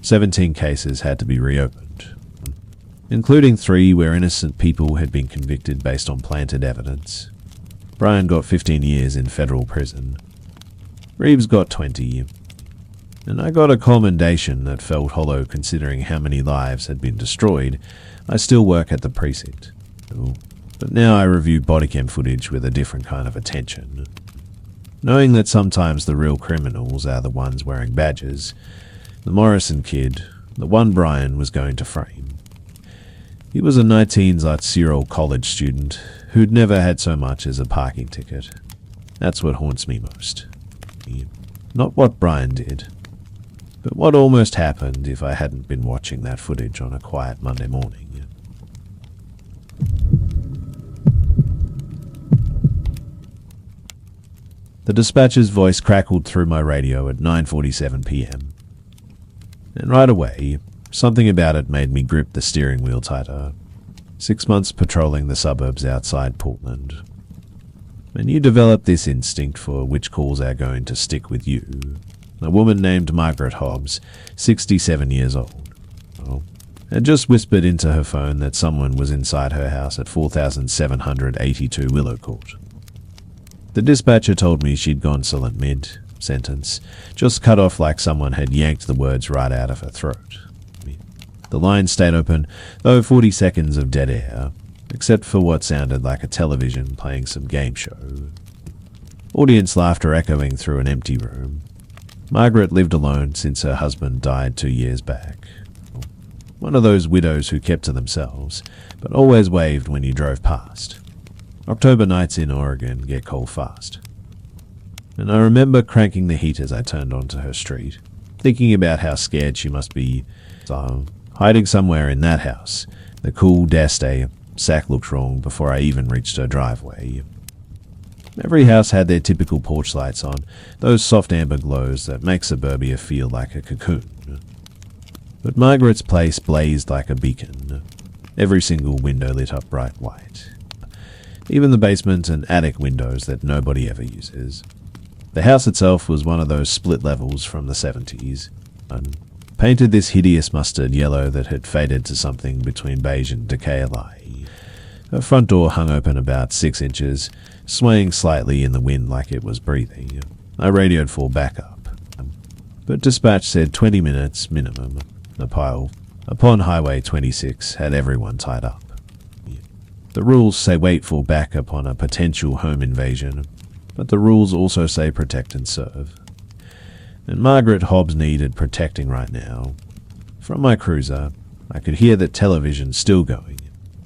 17 cases had to be reopened, including 3 where innocent people had been convicted based on planted evidence. Brian got 15 years in federal prison. Reeves got 20. And I got a commendation that felt hollow considering how many lives had been destroyed. I still work at the precinct. But now I review body cam footage with a different kind of attention. Knowing that sometimes the real criminals are the ones wearing badges, the Morrison kid, the one Brian was going to frame. He was a 19-year-old college student who'd never had so much as a parking ticket. That's what haunts me most. Not what Brian did, but what almost happened if I hadn't been watching that footage on a quiet Monday morning. The dispatcher's voice crackled through my radio at 9:47 p.m. And right away, something about it made me grip the steering wheel tighter. 6 months patrolling the suburbs outside Portland. And you develop this instinct for which calls are going to stick with you. A woman named Margaret Hobbs, 67 years old, had just whispered into her phone that someone was inside her house at 4782 Willow Court. The dispatcher told me she'd gone silent mid-sentence, just cut off like someone had yanked the words right out of her throat. The line stayed open, though 40 seconds of dead air, except for what sounded like a television playing some game show. Audience laughter echoing through an empty room. Margaret lived alone since her husband died 2 years back. One of those widows who kept to themselves, but always waved when you drove past. October nights in Oregon get cold fast. And I remember cranking the heat as I turned onto her street, thinking about how scared she must be. So, hiding somewhere in that house, the cool day, Sack looked wrong before I even reached her driveway. Every house had their typical porch lights on, those soft amber glows that make suburbia feel like a cocoon. But Margaret's place blazed like a beacon, every single window lit up bright white. Even the basement and attic windows that nobody ever uses. The house itself was one of those split levels from the 70s, and painted this hideous mustard yellow that had faded to something between beige and decay alike. Her front door hung open about 6 inches, swaying slightly in the wind like it was breathing. I radioed for backup, but dispatch said 20 minutes minimum. The pile upon Highway 26 had everyone tied up. The rules say wait for backup on a potential home invasion, but the rules also say protect and serve. And Margaret Hobbs needed protecting right now. From my cruiser, I could hear the television still going,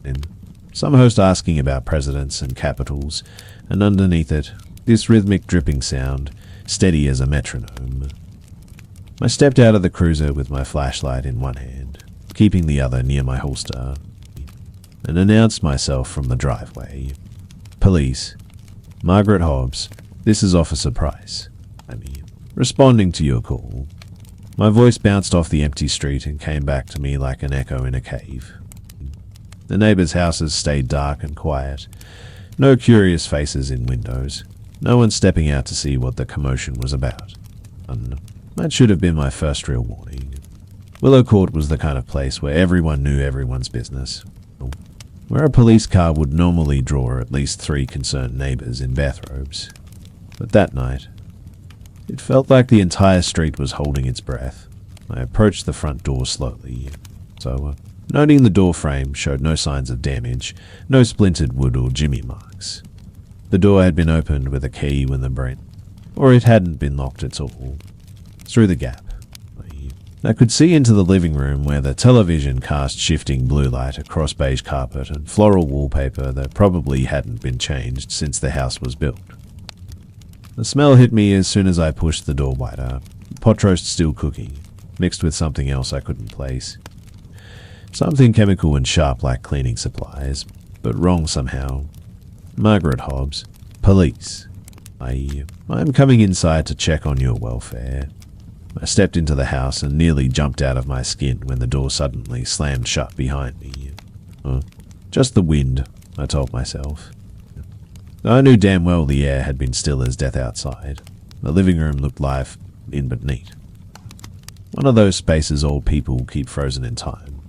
and some host asking about presidents and capitals, and underneath it, this rhythmic dripping sound, steady as a metronome. I stepped out of the cruiser with my flashlight in one hand, keeping the other near my holster, and announced myself from the driveway. Police. Margaret Hobbs. This is Officer Price. Responding to your call. My voice bounced off the empty street and came back to me like an echo in a cave. The neighbors' houses stayed dark and quiet. No curious faces in windows. No one stepping out to see what the commotion was about. And that should have been my first real warning. Willow Court was the kind of place where everyone knew everyone's business. Where a police car would normally draw at least 3 concerned neighbors in bathrobes. But that night, it felt like the entire street was holding its breath. I approached the front door slowly. Noting the door frame showed no signs of damage, no splintered wood or jimmy marks. The door had been opened with a key when the brain, or it hadn't been locked at all. Through the gap, I could see into the living room where the television cast shifting blue light across beige carpet and floral wallpaper that probably hadn't been changed since the house was built. The smell hit me as soon as I pushed the door wider, pot roast still cooking, mixed with something else I couldn't place. Something chemical and sharp like cleaning supplies, but wrong somehow. Margaret Hobbs. Police. I'm coming inside to check on your welfare. I stepped into the house and nearly jumped out of my skin when the door suddenly slammed shut behind me. Just the wind, I told myself. I knew damn well the air had been still as death outside. The living room looked live in but neat. One of those spaces old people keep frozen in time.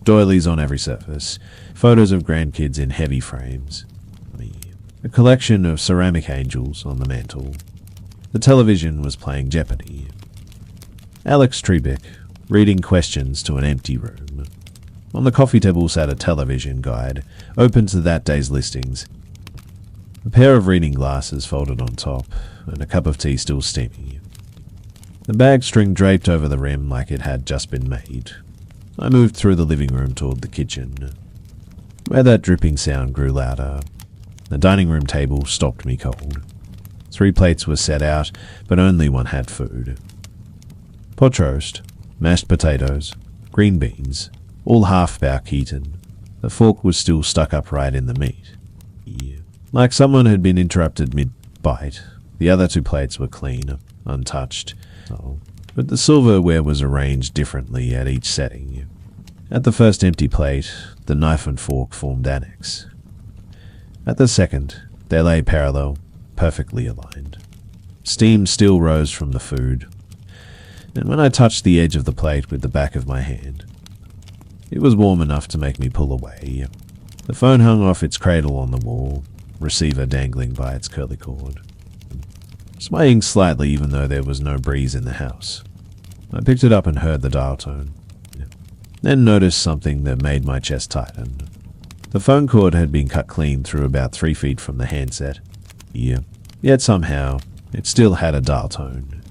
Doilies on every surface, photos of grandkids in heavy frames. A collection of ceramic angels on the mantel. The television was playing Jeopardy. Alex Trebek, reading questions to an empty room. On the coffee table sat a television guide, open to that day's listings. A pair of reading glasses folded on top, and a cup of tea still steaming. The bag string draped over the rim like it had just been made. I moved through the living room toward the kitchen, where that dripping sound grew louder. The dining room table stopped me cold. 3 plates were set out, but only one had food. Pot roast, mashed potatoes, green beans, all half-back eaten. The fork was still stuck upright in the meat. Like someone had been interrupted mid-bite, the other 2 plates were clean, untouched. But the silverware was arranged differently at each setting. At the first empty plate, the knife and fork formed annex. At the second, they lay parallel, perfectly aligned. Steam still rose from the food, and when I touched the edge of the plate with the back of my hand, it was warm enough to make me pull away. The phone hung off its cradle on the wall, receiver dangling by its curly cord, swaying slightly even though there was no breeze in the house. I picked it up and heard the dial tone, then noticed something that made my chest tighten. The phone cord had been cut clean through about 3 feet from the handset. Yet somehow, it still had a dial tone.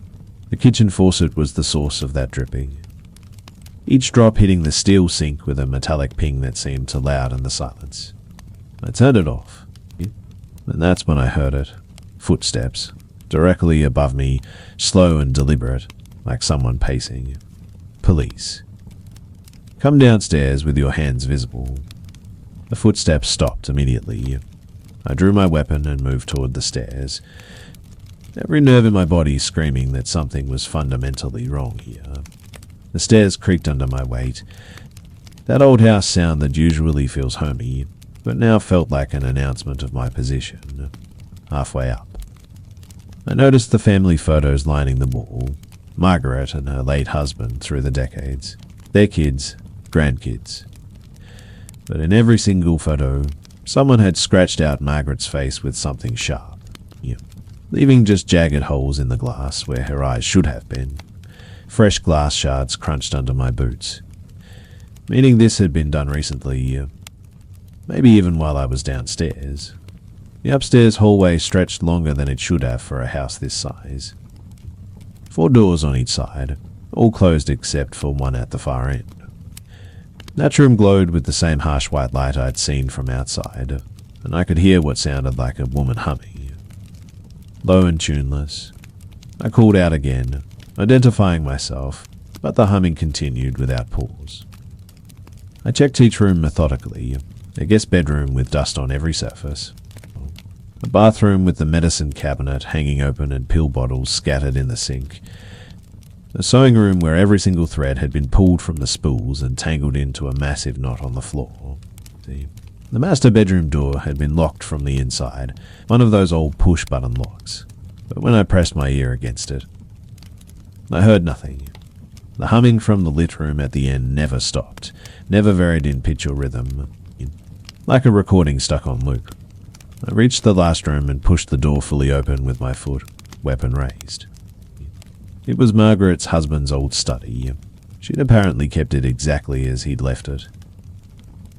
The kitchen faucet was the source of that dripping, each drop hitting the steel sink with a metallic ping that seemed to louden the silence. I turned it off, and that's when I heard it. Footsteps, directly above me, slow and deliberate, like someone pacing. Police. Come downstairs with your hands visible. The footsteps stopped immediately. I drew my weapon and moved toward the stairs, every nerve in my body screaming that something was fundamentally wrong here. The stairs creaked under my weight. That old house sound that usually feels homey, but now felt like an announcement of my position. Halfway up, I noticed the family photos lining the wall. Margaret and her late husband through the decades. Their kids, grandkids. But in every single photo, someone had scratched out Margaret's face with something sharp, leaving just jagged holes in the glass where her eyes should have been. Fresh glass shards crunched under my boots, meaning this had been done recently, maybe even while I was downstairs. The upstairs hallway stretched longer than it should have for a house this size. 4 doors on each side, all closed except for one at the far end. That room glowed with the same harsh white light I'd seen from outside, and I could hear what sounded like a woman humming. Low and tuneless. I called out again, identifying myself, but the humming continued without pause. I checked each room methodically, a guest bedroom with dust on every surface, a bathroom with the medicine cabinet hanging open and pill bottles scattered in the sink, a sewing room where every single thread had been pulled from the spools and tangled into a massive knot on the floor. The master bedroom door had been locked from the inside, one of those old push-button locks, but when I pressed my ear against it, I heard nothing. The humming from the lit room at the end never stopped, never varied in pitch or rhythm, like a recording stuck on loop. I reached the last room and pushed the door fully open with my foot, weapon raised. It was Margaret's husband's old study. She'd apparently kept it exactly as he'd left it.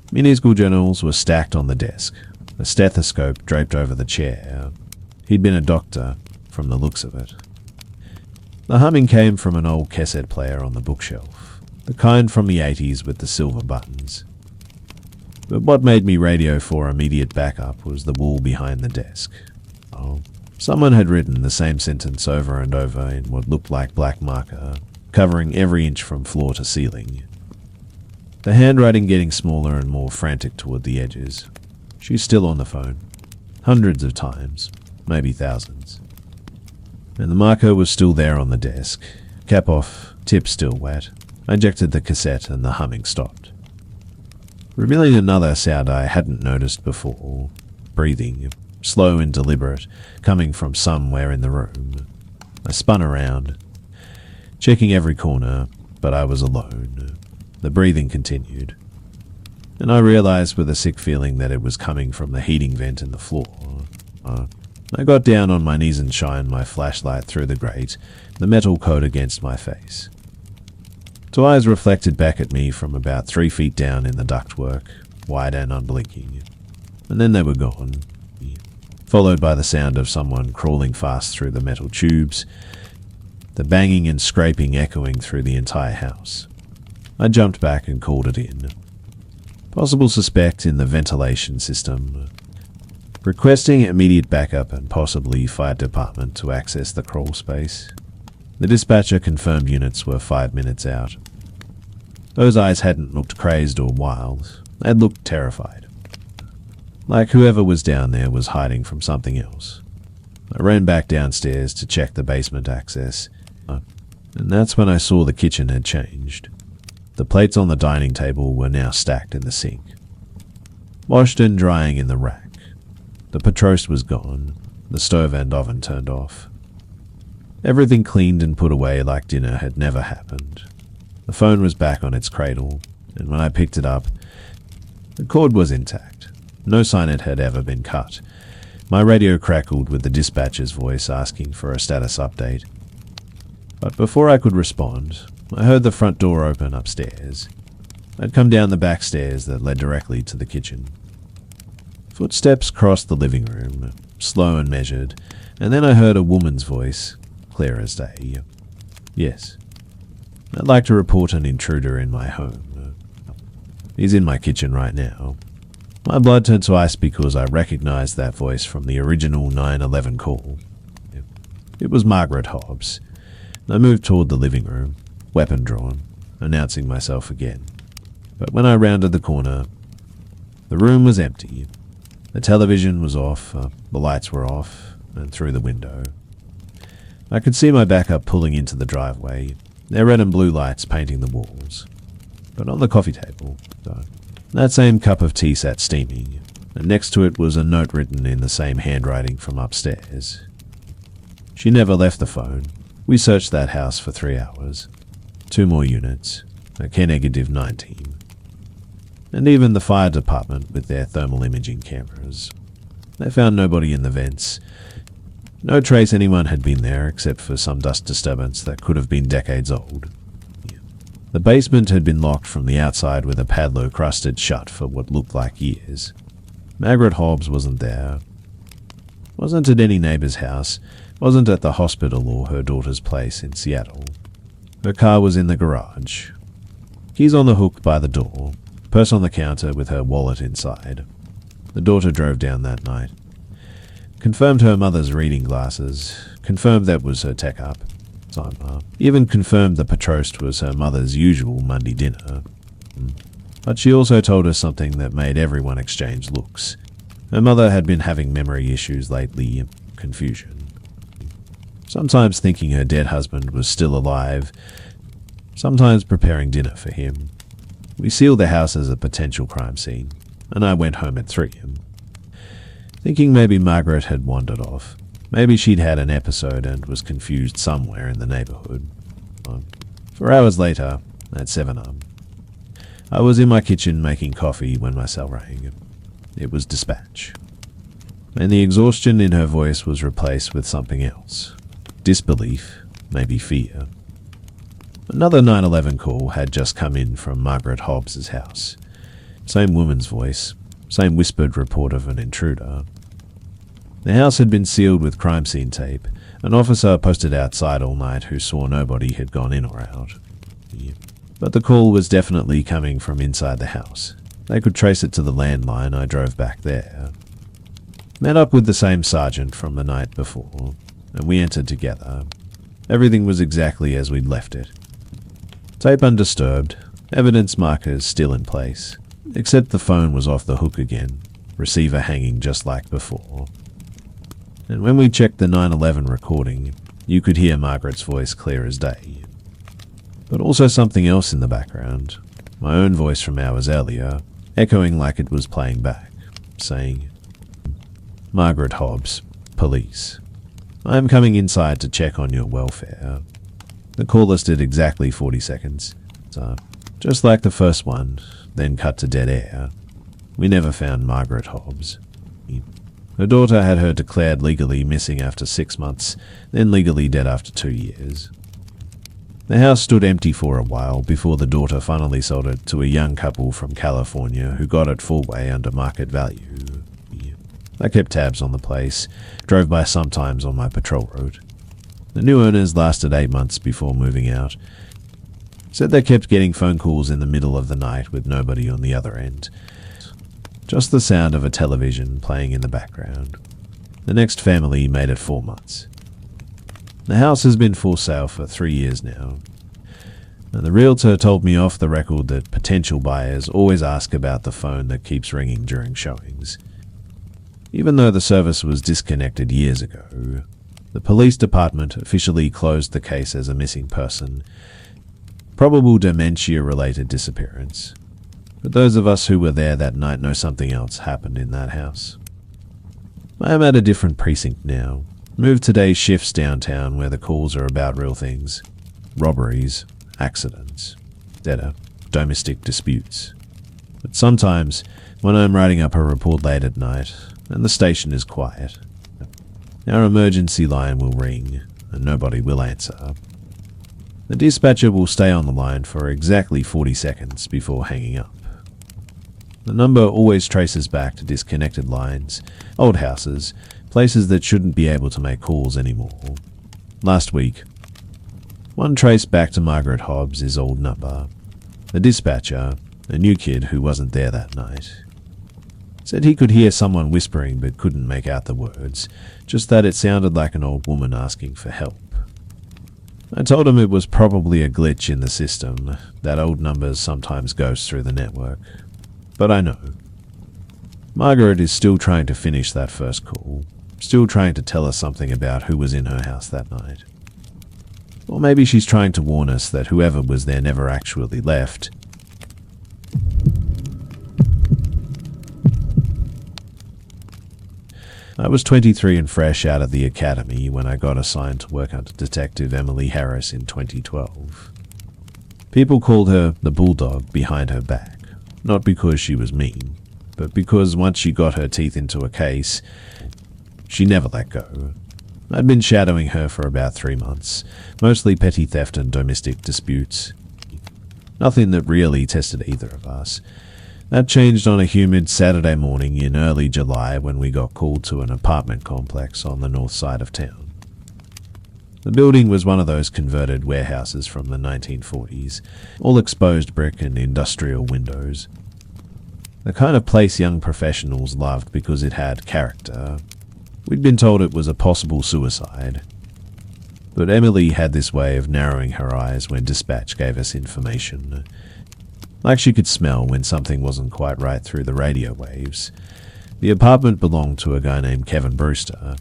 Mini school journals were stacked on the desk, a stethoscope draped over the chair. He'd been a doctor, from the looks of it. The humming came from an old cassette player on the bookshelf, the kind from the 80s with the silver buttons. But what made me radio for immediate backup was the wall behind the desk. Someone had written the same sentence over and over in what looked like black marker, covering every inch from floor to ceiling. The handwriting getting smaller and more frantic toward the edges. She's still on the phone. Hundreds of times, maybe thousands. And the marker was still there on the desk. Cap off, tip still wet. I ejected the cassette and the humming stopped, revealing another sound I hadn't noticed before. Breathing, slow and deliberate, coming from somewhere in the room. I spun around, checking every corner, but I was alone. The breathing continued, and I realized with a sick feeling that it was coming from the heating vent in the floor. I got down on my knees and shined my flashlight through the grate, the metal coat against my face. Two eyes reflected back at me from about 3 feet down in the ductwork, wide and unblinking. And then they were gone, followed by the sound of someone crawling fast through the metal tubes, the banging and scraping echoing through the entire house. I jumped back and called it in. Possible suspect in the ventilation system. Requesting immediate backup and possibly fire department to access the crawl space. The dispatcher confirmed units were 5 minutes out. Those eyes hadn't looked crazed or wild. They'd looked terrified. Like whoever was down there was hiding from something else. I ran back downstairs to check the basement access, and that's when I saw the kitchen had changed. The plates on the dining table were now stacked in the sink, washed and drying in the rack. The patrost was gone, the stove and oven turned off. Everything cleaned and put away like dinner had never happened. The phone was back on its cradle, and when I picked it up, the cord was intact. No sign it had ever been cut. My radio crackled with the dispatcher's voice asking for a status update. But before I could respond, I heard the front door open upstairs. I'd come down the back stairs that led directly to the kitchen. Footsteps crossed the living room, slow and measured, and then I heard a woman's voice, clear as day. Yes. I'd like to report an intruder in my home. He's in my kitchen right now. My blood turned to ice because I recognized that voice from the original 911 call. It was Margaret Hobbs. I moved toward the living room, weapon drawn, announcing myself again. But when I rounded the corner, the room was empty. The television was off, the lights were off, and through the window. I could see my backup pulling into the driveway, their red and blue lights painting the walls. But on the coffee table, that same cup of tea sat steaming, and next to it was a note written in the same handwriting from upstairs. She never left the phone. We searched that house for 3 hours. 2 more units, a K-19. And even the fire department with their thermal imaging cameras. They found nobody in the vents. No trace anyone had been there except for some dust disturbance that could have been decades old. The basement had been locked from the outside with a padlock crusted shut for what looked like years. Margaret Hobbs wasn't there. Wasn't at any neighbor's house. Wasn't at the hospital or her daughter's place in Seattle. Her car was in the garage. Keys on the hook by the door. Purse on the counter with her wallet inside. The daughter drove down that night. Confirmed her mother's reading glasses. Confirmed that was her tech-up. Even confirmed the patrost was her mother's usual Monday dinner. But she also told us something that made everyone exchange looks. Her mother had been having memory issues lately, confusion. Sometimes thinking her dead husband was still alive, sometimes preparing dinner for him. We sealed the house as a potential crime scene, and I went home at 3 a.m. Thinking maybe Margaret had wandered off. Maybe she'd had an episode and was confused somewhere in the neighborhood. 4 hours later, at 7 a.m., I was in my kitchen making coffee when my cell rang. It was dispatch. And the exhaustion in her voice was replaced with something else. Disbelief, maybe fear. Another 911 call had just come in from Margaret Hobbs' house. Same woman's voice, same whispered report of an intruder. The house had been sealed with crime scene tape. An officer posted outside all night who saw nobody had gone in or out. But the call was definitely coming from inside the house. They could trace it to the landline. I drove back there. Met up with the same sergeant from the night before, and we entered together. Everything was exactly as we'd left it. Tape undisturbed, evidence markers still in place, except the phone was off the hook again, receiver hanging just like before. And when we checked the 911 recording, you could hear Margaret's voice clear as day. But also something else in the background, my own voice from hours earlier, echoing like it was playing back, saying, "Margaret Hobbs, police. I am coming inside to check on your welfare." The call listed exactly 40 seconds. Just like the first one, then cut to dead air. We never found Margaret Hobbs. Her daughter had her declared legally missing after 6 months, then legally dead after 2 years. The house stood empty for a while before the daughter finally sold it to a young couple from California who got it full way under market value. I kept tabs on the place, drove by sometimes on my patrol route. The new owners lasted 8 months before moving out. Said they kept getting phone calls in the middle of the night with nobody on the other end. Just the sound of a television playing in the background. The next family made it 4 months. The house has been for sale for 3 years now. And the realtor told me off the record that potential buyers always ask about the phone that keeps ringing during showings. Even though the service was disconnected years ago, the police department officially closed the case as a missing person, probable dementia-related disappearance. But those of us who were there that night know something else happened in that house. I am at a different precinct now. Moved today's shifts downtown where the calls are about real things. Robberies, accidents, domestic disputes. But sometimes, when I'm writing up a report late at night, and the station is quiet, our emergency line will ring, and nobody will answer. The dispatcher will stay on the line for exactly 40 seconds before hanging up. The number always traces back to disconnected lines, old houses, places that shouldn't be able to make calls anymore. Last week, one traced back to Margaret Hobbs' old number. The dispatcher, a new kid who wasn't there that night, said he could hear someone whispering but couldn't make out the words, just that it sounded like an old woman asking for help. I told him it was probably a glitch in the system, that old numbers sometimes goes through the network. But I know. Margaret is still trying to finish that first call, still trying to tell us something about who was in her house that night. Or maybe she's trying to warn us that whoever was there never actually left. I was 23 and fresh out of the academy when I got assigned to work under Detective Emily Harris in 2012. People called her the bulldog behind her back, not because she was mean, but because once she got her teeth into a case, she never let go. I'd been shadowing her for about 3 months, mostly petty theft and domestic disputes. Nothing that really tested either of us. That changed on a humid Saturday morning in early July when we got called to an apartment complex on the north side of town. The building was one of those converted warehouses from the 1940s, all exposed brick and industrial windows. The kind of place young professionals loved because it had character. We'd been told it was a possible suicide. But Emily had this way of narrowing her eyes when dispatch gave us information. Like she could smell when something wasn't quite right through the radio waves. The apartment belonged to a guy named Kevin Brewster,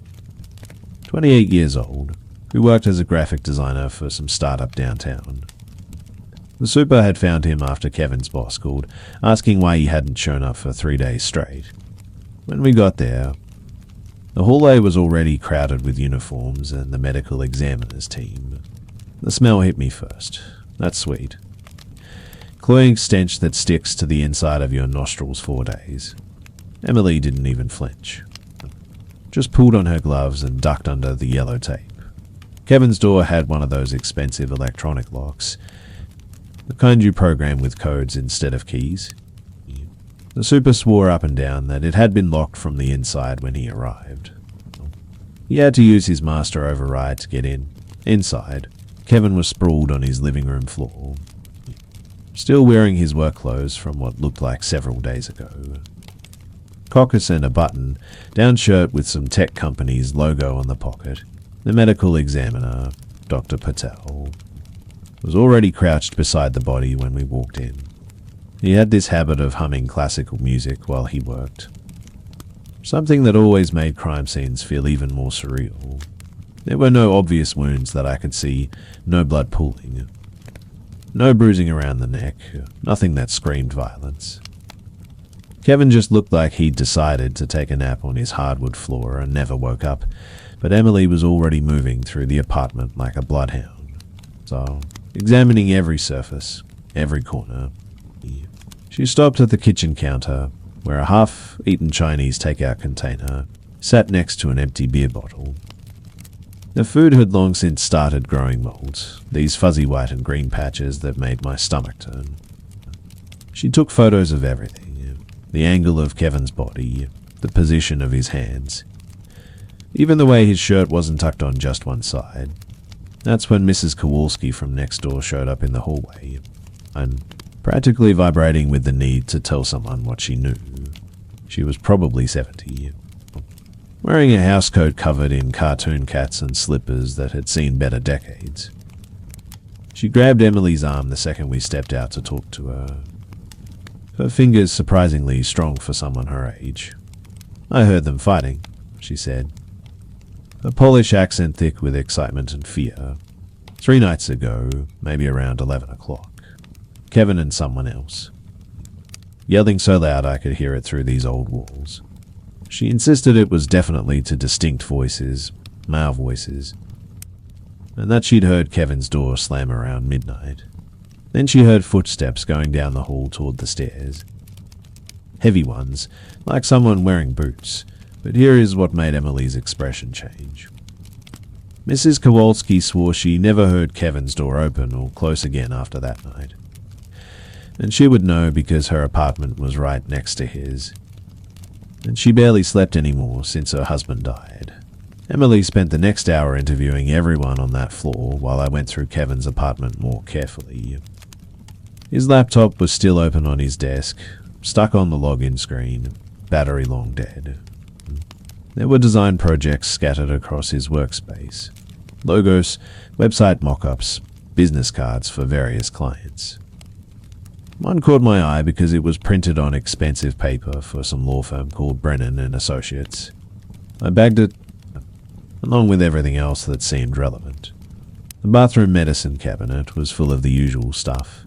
28 years old, who worked as a graphic designer for some startup downtown. The super had found him after Kevin's boss called, asking why he hadn't shown up for 3 days straight. When we got there, the hallway was already crowded with uniforms and the medical examiner's team. The smell hit me first. That's sweet. Cloying stench that sticks to the inside of your nostrils for days. Emily didn't even flinch. Just pulled on her gloves and ducked under the yellow tape. Kevin's door had one of those expensive electronic locks, the kind you program with codes instead of keys. The super swore up and down that it had been locked from the inside when he arrived. He had to use his master override to get in. Inside, Kevin was sprawled on his living room floor, still wearing his work clothes from what looked like several days ago. Caucus and a button, down shirt with some tech company's logo on the pocket. The medical examiner, Dr. Patel, was already crouched beside the body when we walked in. He had this habit of humming classical music while he worked. Something that always made crime scenes feel even more surreal. There were no obvious wounds that I could see, no blood pooling. No bruising around the neck, nothing that screamed violence. Kevin just looked like he'd decided to take a nap on his hardwood floor and never woke up, but Emily was already moving through the apartment like a bloodhound. So, examining every surface, every corner. She stopped at the kitchen counter, where a half-eaten Chinese takeout container sat next to an empty beer bottle. The food had long since started growing mold, these fuzzy white and green patches that made my stomach turn. She took photos of everything, the angle of Kevin's body, the position of his hands, even the way his shirt wasn't tucked on just one side. That's when Mrs. Kowalski from next door showed up in the hallway, and practically vibrating with the need to tell someone what she knew. She was probably 70, wearing a housecoat covered in cartoon cats and slippers that had seen better decades. She grabbed Emily's arm the second we stepped out to talk to her. Her fingers surprisingly strong for someone her age. "I heard them fighting," she said, her Polish accent thick with excitement and fear. 3 nights ago, maybe around 11 o'clock. Kevin and someone else. Yelling so loud I could hear it through these old walls. She insisted it was definitely to distinct voices, male voices, and that she'd heard Kevin's door slam around midnight. Then she heard footsteps going down the hall toward the stairs. Heavy ones, like someone wearing boots, but here is what made Emily's expression change. Mrs. Kowalski swore she never heard Kevin's door open or close again after that night. And she would know because her apartment was right next to his. And she barely slept anymore since her husband died. Emily spent the next hour interviewing everyone on that floor while I went through Kevin's apartment more carefully. His laptop was still open on his desk, stuck on the login screen, battery long dead. There were design projects scattered across his workspace. Logos, website mock-ups, business cards for various clients. One caught my eye because it was printed on expensive paper for some law firm called Brennan and Associates. I bagged it, along with everything else that seemed relevant. The bathroom medicine cabinet was full of the usual stuff.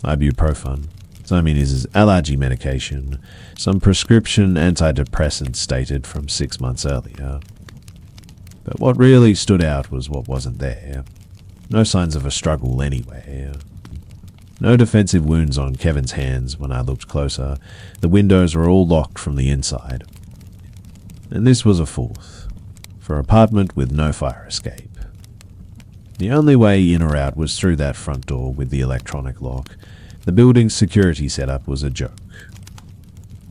Ibuprofen, Zymini's allergy medication, some prescription antidepressants dated from 6 months earlier. But what really stood out was what wasn't there. No signs of a struggle anywhere. No defensive wounds on Kevin's hands when I looked closer. The windows were all locked from the inside. And this was a fourth, for an apartment with no fire escape. The only way in or out was through that front door with the electronic lock. The building's security setup was a joke.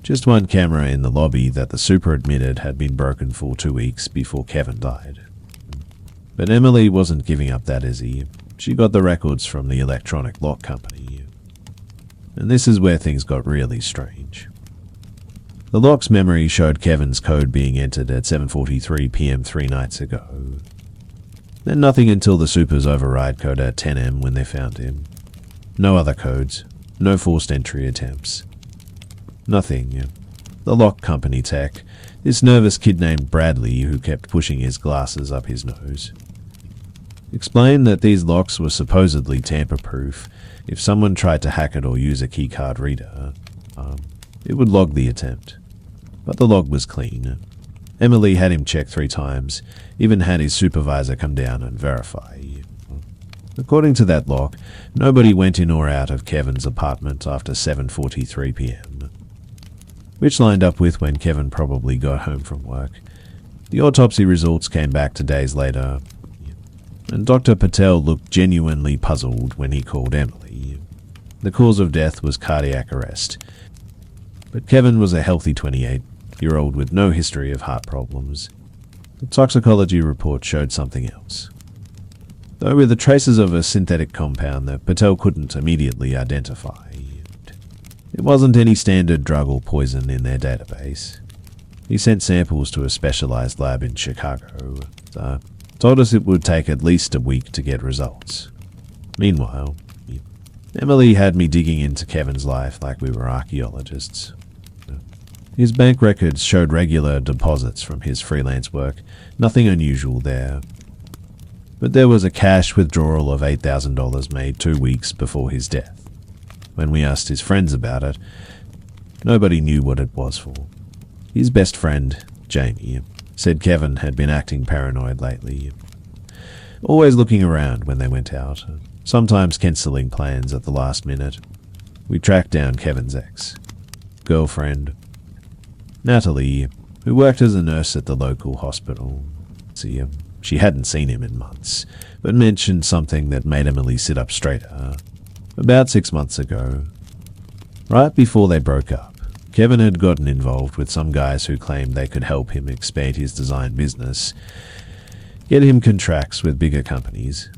Just one camera in the lobby that the super admitted had been broken for 2 weeks before Kevin died. But Emily wasn't giving up that easy. She got the records from the electronic lock company. And this is where things got really strange. The lock's memory showed Kevin's code being entered at 7:43 p.m. 3 nights ago. Then nothing until the super's override code at 10 a.m. when they found him. No other codes, no forced entry attempts. Nothing. The lock company tech, this nervous kid named Bradley who kept pushing his glasses up his nose, explained that these locks were supposedly tamper-proof. If someone tried to hack it or use a keycard reader, it would log the attempt. But the log was clean. Emily had him checked 3 times, even had his supervisor come down and verify. According to that lock, nobody went in or out of Kevin's apartment after 7:43 p.m, which lined up with when Kevin probably got home from work. The autopsy results came back 2 days later, and Dr. Patel looked genuinely puzzled when he called Emily. The cause of death was cardiac arrest, but Kevin was a healthy 28-year-old with no history of heart problems. The toxicology report showed something else, though with the traces of a synthetic compound that Patel couldn't immediately identify. It wasn't any standard drug or poison in their database. He sent samples to a specialized lab in Chicago, told us it would take at least a week to get results. Meanwhile, Emily had me digging into Kevin's life like we were archaeologists. His bank records showed regular deposits from his freelance work, nothing unusual there. But there was a cash withdrawal of $8,000 made 2 weeks before his death. When we asked his friends about it, nobody knew what it was for. His best friend, Jamie, said Kevin had been acting paranoid lately, always looking around when they went out, sometimes cancelling plans at the last minute. We tracked down Kevin's ex, girlfriend, Natalie, who worked as a nurse at the local hospital. See, she hadn't seen him in months, but mentioned something that made Emily sit up straighter. About 6 months ago, right before they broke up, Kevin had gotten involved with some guys who claimed they could help him expand his design business, get him contracts with bigger companies.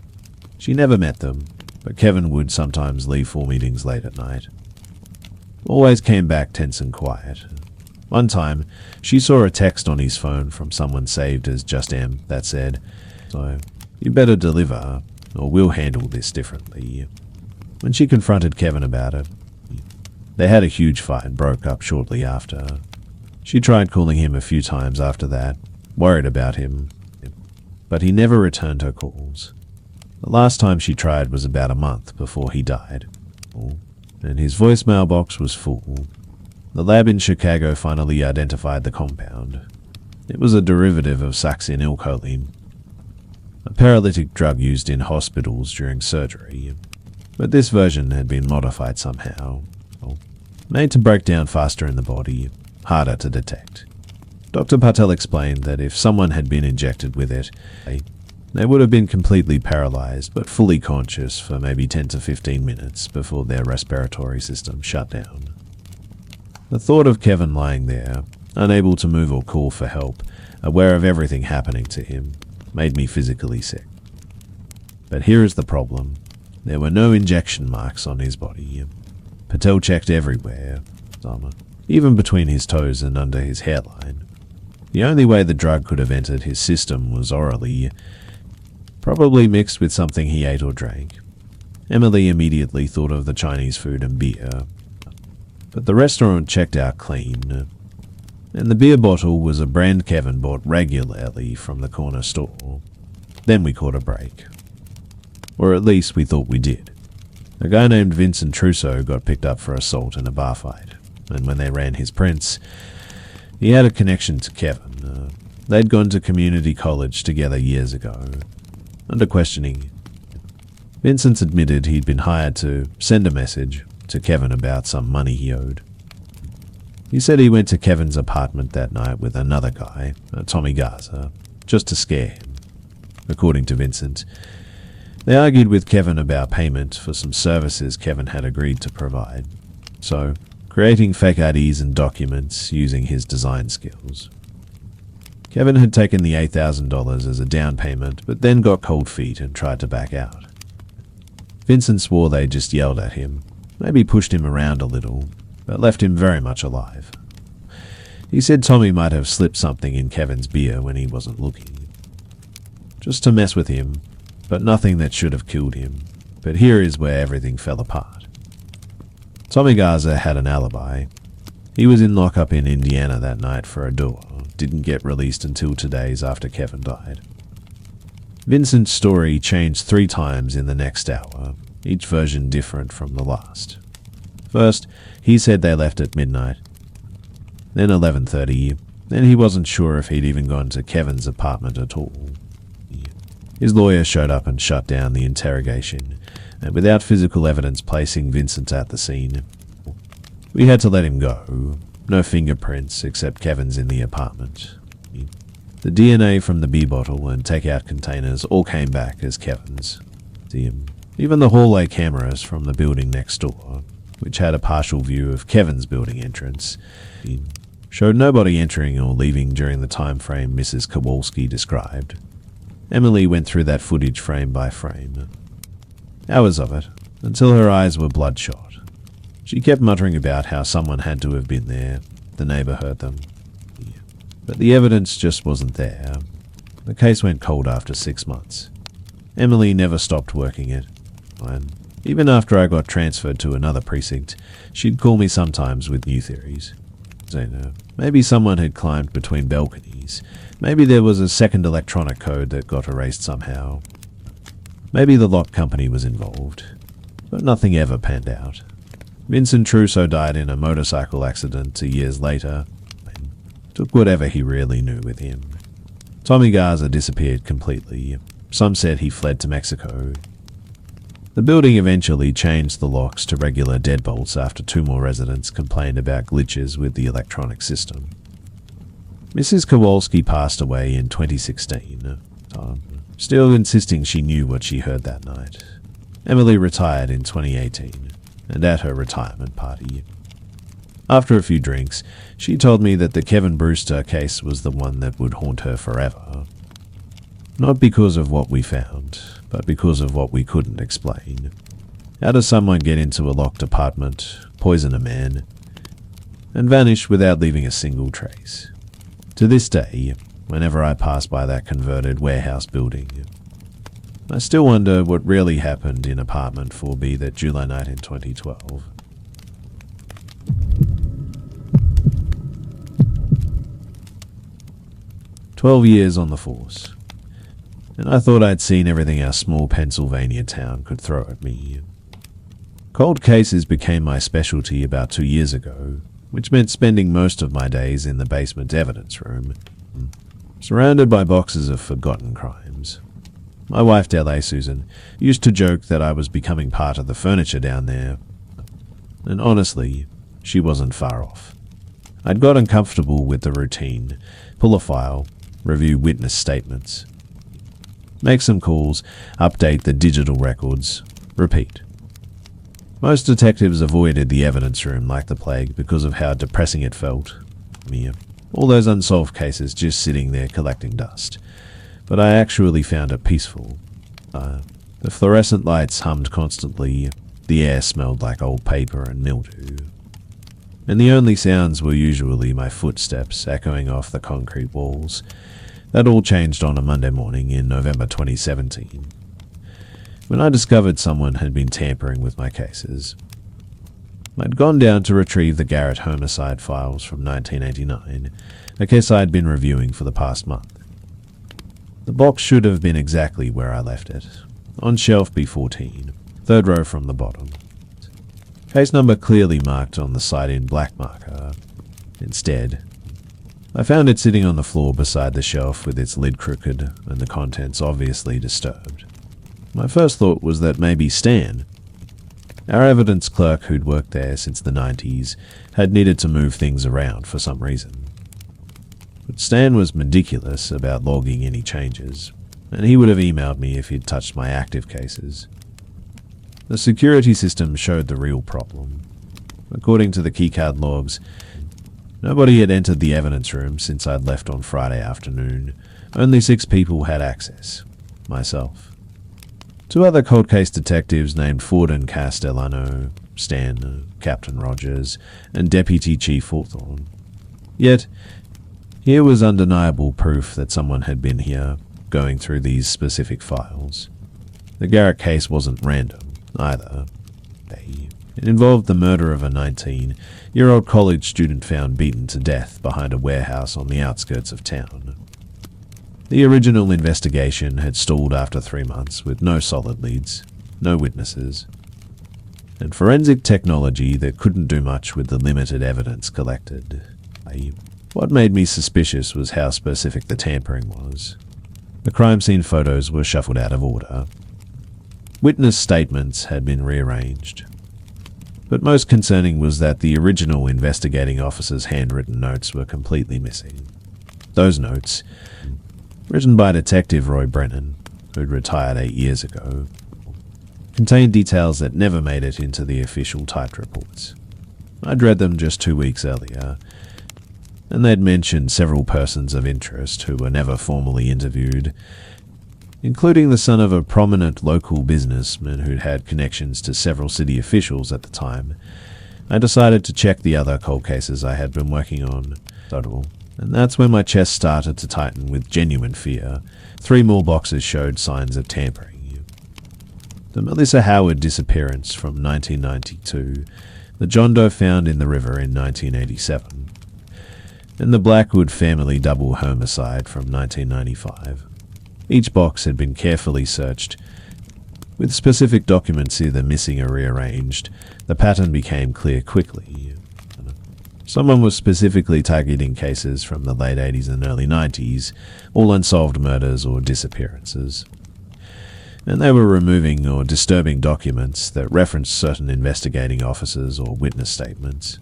She never met them, but Kevin would sometimes leave for meetings late at night. Always came back tense and quiet. One time, she saw a text on his phone from someone saved as Just M that said, "So, you better deliver, or we'll handle this differently." When she confronted Kevin about it, they had a huge fight and broke up shortly after. She tried calling him a few times after that, worried about him, but he never returned her calls. The last time she tried was about a month before he died, and his voicemail box was full. The lab in Chicago finally identified the compound. It was a derivative of succinylcholine, a paralytic drug used in hospitals during surgery, but this version had been modified somehow, made to break down faster in the body, harder to detect. Dr. Patel explained that if someone had been injected with it, they would have been completely paralyzed but fully conscious for maybe 10 to 15 minutes before their respiratory system shut down. The thought of Kevin lying there, unable to move or call for help, aware of everything happening to him, made me physically sick. But here is the problem. There were no injection marks on his body. Patel checked everywhere, even between his toes and under his hairline. The only way the drug could have entered his system was orally, probably mixed with something he ate or drank. Emily immediately thought of the Chinese food and beer, but the restaurant checked out clean, and the beer bottle was a brand Kevin bought regularly from the corner store. Then we caught a break. Or at least we thought we did. A guy named Vincent Trousseau got picked up for assault in a bar fight, and when they ran his prints, he had a connection to Kevin. They'd gone to community college together years ago. Under questioning, Vincent admitted he'd been hired to send a message to Kevin about some money he owed. He said he went to Kevin's apartment that night with another guy, Tommy Garza, just to scare him. According to Vincent, they argued with Kevin about payment for some services Kevin had agreed to provide, so creating fake IDs and documents using his design skills. Kevin had taken the $8,000 as a down payment, but then got cold feet and tried to back out. Vincent swore they just yelled at him, maybe pushed him around a little, but left him very much alive. He said Tommy might have slipped something in Kevin's beer when he wasn't looking, just to mess with him, but nothing that should have killed him. But here is where everything fell apart. Tommy Garza had an alibi. He was in lockup in Indiana that night for a door, didn't get released until 2 days after Kevin died. Vincent's story changed 3 times in the next hour, each version different from the last. First, he said they left at midnight, then 11:30, then he wasn't sure if he'd even gone to Kevin's apartment at all. His lawyer showed up and shut down the interrogation, and without physical evidence placing Vincent at the scene, we had to let him go. No fingerprints except Kevin's in the apartment. The DNA from the beer bottle and takeout containers all came back as Kevin's. Even the hallway cameras from the building next door, which had a partial view of Kevin's building entrance, showed nobody entering or leaving during the time frame Mrs. Kowalski described. Emily went through that footage frame by frame. Hours of it, until her eyes were bloodshot. She kept muttering about how someone had to have been there. The neighbor heard them. But the evidence just wasn't there. The case went cold after 6 months. Emily never stopped working it. And even after I got transferred to another precinct, she'd call me sometimes with new theories. Maybe someone had climbed between balconies. Maybe there was a second electronic code that got erased somehow. Maybe the lock company was involved. But nothing ever panned out. Vincent Trousseau died in a motorcycle accident 2 years later, and took whatever he really knew with him. Tommy Garza disappeared completely. Some said he fled to Mexico. The building eventually changed the locks to regular deadbolts after 2 more residents complained about glitches with the electronic system. Mrs. Kowalski passed away in 2016, still insisting she knew what she heard that night. Emily retired in 2018, and at her retirement party. After a few drinks, she told me that the Kevin Brewster case was the one that would haunt her forever. Not because of what we found, but because of what we couldn't explain. How does someone get into a locked apartment, poison a man, and vanish without leaving a single trace? To this day, whenever I pass by that converted warehouse building, I still wonder what really happened in apartment 4B that July night in 2012. "12 years on the force, and I thought I'd seen everything our small Pennsylvania town could throw at me. Cold cases became my specialty about 2 years ago, which meant spending most of my days in the basement evidence room, surrounded by boxes of forgotten crimes. My wife, Dele Susan, used to joke that I was becoming part of the furniture down there, and honestly, she wasn't far off. I'd gotten comfortable with the routine: pull a file, review witness statements, make some calls, update the digital records, repeat. Most detectives avoided the evidence room like the plague because of how depressing it felt. All those unsolved cases just sitting there collecting dust. But I actually found it peaceful. The fluorescent lights hummed constantly, the air smelled like old paper and mildew. And the only sounds were usually my footsteps echoing off the concrete walls. That all changed on a Monday morning in November 2017, when I discovered someone had been tampering with my cases. I'd gone down to retrieve the Garrett homicide files from 1989, a case I'd been reviewing for the past month. The box should have been exactly where I left it, on shelf B14, third row from the bottom. Case number clearly marked on the side in black marker. Instead, I found it sitting on the floor beside the shelf with its lid crooked and the contents obviously disturbed. My first thought was that maybe Stan, our evidence clerk who'd worked there since the 90s, had needed to move things around for some reason. But Stan was meticulous about logging any changes, and he would have emailed me if he'd touched my active cases. The security system showed the real problem. According to the keycard logs, nobody had entered the evidence room since I'd left on Friday afternoon. Only 6 people had access. Myself. 2 other cold case detectives named Ford and Castellano, Stan, Captain Rogers, and Deputy Chief Hawthorne. Yet, here was undeniable proof that someone had been here, going through these specific files. The Garrett case wasn't random, either. It involved the murder of a 19-year-old college student found beaten to death behind a warehouse on the outskirts of town. The original investigation had stalled after 3 months with no solid leads, no witnesses, and forensic technology that couldn't do much with the limited evidence collected. What made me suspicious was how specific the tampering was. The crime scene photos were shuffled out of order. Witness statements had been rearranged. But most concerning was that the original investigating officer's handwritten notes were completely missing. Those notes, written by Detective Roy Brennan, who'd retired 8 years ago, contained details that never made it into the official typed reports. I'd read them just 2 weeks earlier, and they'd mentioned several persons of interest who were never formally interviewed, including the son of a prominent local businessman who'd had connections to several city officials at the time. I decided to check the other cold cases I had been working on, and that's when my chest started to tighten with genuine fear. 3 more boxes showed signs of tampering. The Melissa Howard disappearance from 1992, the John Doe found in the river in 1987, and the Blackwood family double homicide from 1995. Each box had been carefully searched. With specific documents either missing or rearranged, the pattern became clear quickly. Someone was specifically targeting cases from the late 80s and early 90s, all unsolved murders or disappearances. And they were removing or disturbing documents that referenced certain investigating officers or witness statements.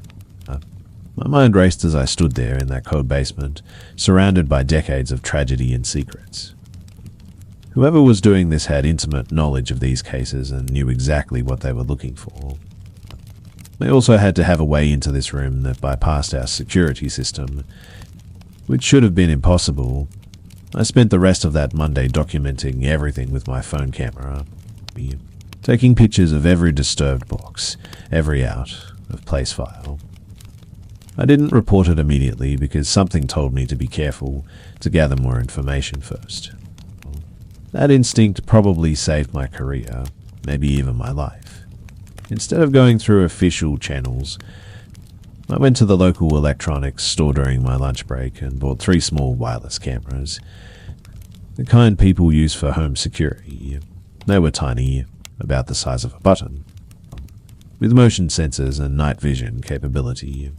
My mind raced as I stood there in that cold basement, surrounded by decades of tragedy and secrets. Whoever was doing this had intimate knowledge of these cases and knew exactly what they were looking for. They also had to have a way into this room that bypassed our security system, which should have been impossible. I spent the rest of that Monday documenting everything with my phone camera, taking pictures of every disturbed box, every out of place file. I didn't report it immediately because something told me to be careful, to gather more information first. That instinct probably saved my career, maybe even my life. Instead of going through official channels, I went to the local electronics store during my lunch break and bought 3 small wireless cameras, the kind people use for home security. They were tiny, about the size of a button, with motion sensors and night vision capability.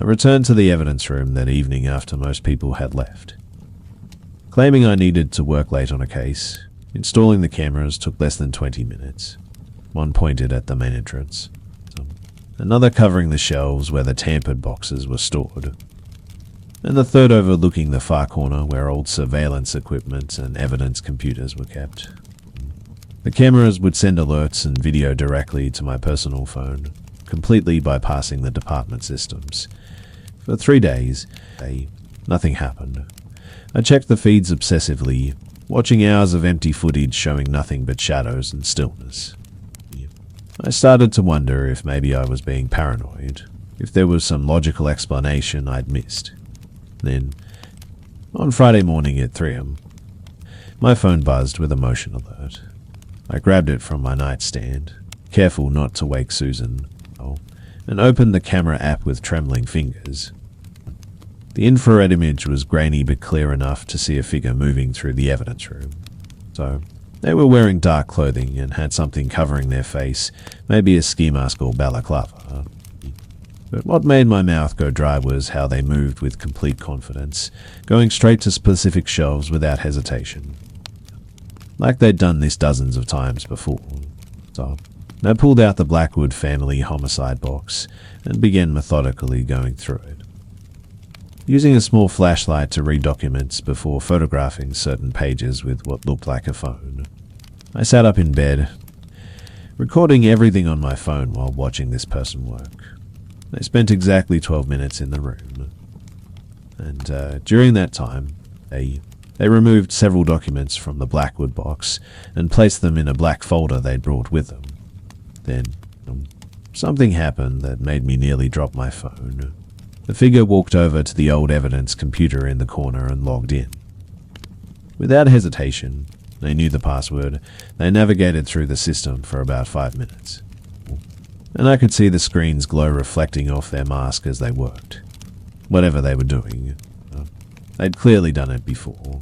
I returned to the evidence room that evening after most people had left. Claiming I needed to work late on a case, installing the cameras took less than 20 minutes. One pointed at the main entrance, another covering the shelves where the tampered boxes were stored, and the third overlooking the far corner where old surveillance equipment and evidence computers were kept. The cameras would send alerts and video directly to my personal phone, completely bypassing the department systems. For 3 days, nothing happened. I checked the feeds obsessively, watching hours of empty footage showing nothing but shadows and stillness. I started to wonder if maybe I was being paranoid, if there was some logical explanation I'd missed. Then, on Friday morning at 3 a.m., my phone buzzed with a motion alert. I grabbed it from my nightstand, careful not to wake Susan, and opened the camera app with trembling fingers. The infrared image was grainy but clear enough to see a figure moving through the evidence room. So, they were wearing dark clothing and had something covering their face, maybe a ski mask or balaclava. But what made my mouth go dry was how they moved with complete confidence, going straight to specific shelves without hesitation. Like they'd done this dozens of times before. So, I pulled out the Blackwood family homicide box and began methodically going through it. Using a small flashlight to read documents before photographing certain pages with what looked like a phone. I sat up in bed, recording everything on my phone while watching this person work. They spent exactly 12 minutes in the room. And during that time, they removed several documents from the Blackwood box and placed them in a black folder they'd brought with them. Then, something happened that made me nearly drop my phone. The figure walked over to the old evidence computer in the corner and logged in. Without hesitation, they knew the password. They navigated through the system for about 5 minutes. And I could see the screen's glow reflecting off their mask as they worked. Whatever they were doing, they'd clearly done it before.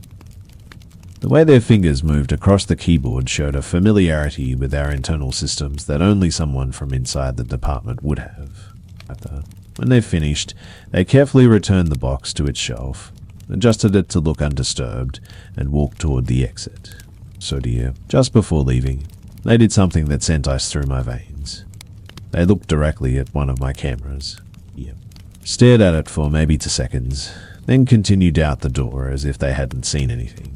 The way their fingers moved across the keyboard showed a familiarity with our internal systems that only someone from inside the department would have. When they finished, they carefully returned the box to its shelf, adjusted it to look undisturbed, and walked toward the exit. So dear, just before leaving, they did something that sent ice through my veins. They looked directly at one of my cameras. Stared at it for maybe 2 seconds, then continued out the door as if they hadn't seen anything.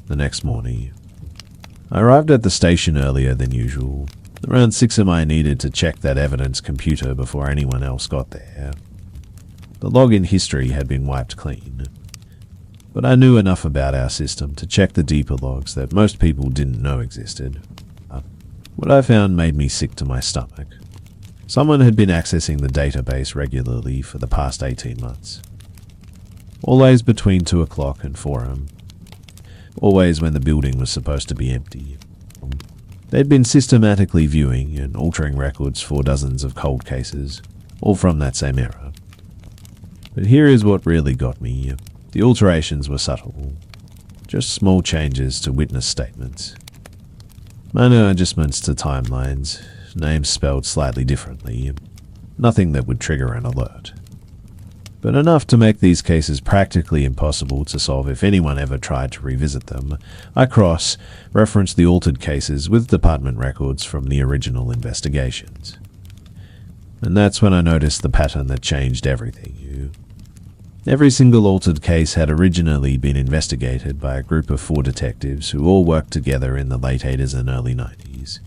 The next morning, I arrived at the station earlier than usual. Around 6 a.m. I needed to check that evidence computer before anyone else got there. The login history had been wiped clean, but I knew enough about our system to check the deeper logs that most people didn't know existed. What I found made me sick to my stomach. Someone had been accessing the database regularly for the past 18 months. Always between 2 o'clock and 4 a.m. Always when the building was supposed to be empty. They'd been systematically viewing and altering records for dozens of cold cases, all from that same era. But here is what really got me. The alterations were subtle. Just small changes to witness statements. Minor adjustments to timelines, names spelled slightly differently. Nothing that would trigger an alert. But enough to make these cases practically impossible to solve if anyone ever tried to revisit them. I cross-referenced the altered cases with department records from the original investigations. And that's when I noticed the pattern that changed everything. Every single altered case had originally been investigated by a group of 4 detectives who all worked together in the late 80s and early 90s.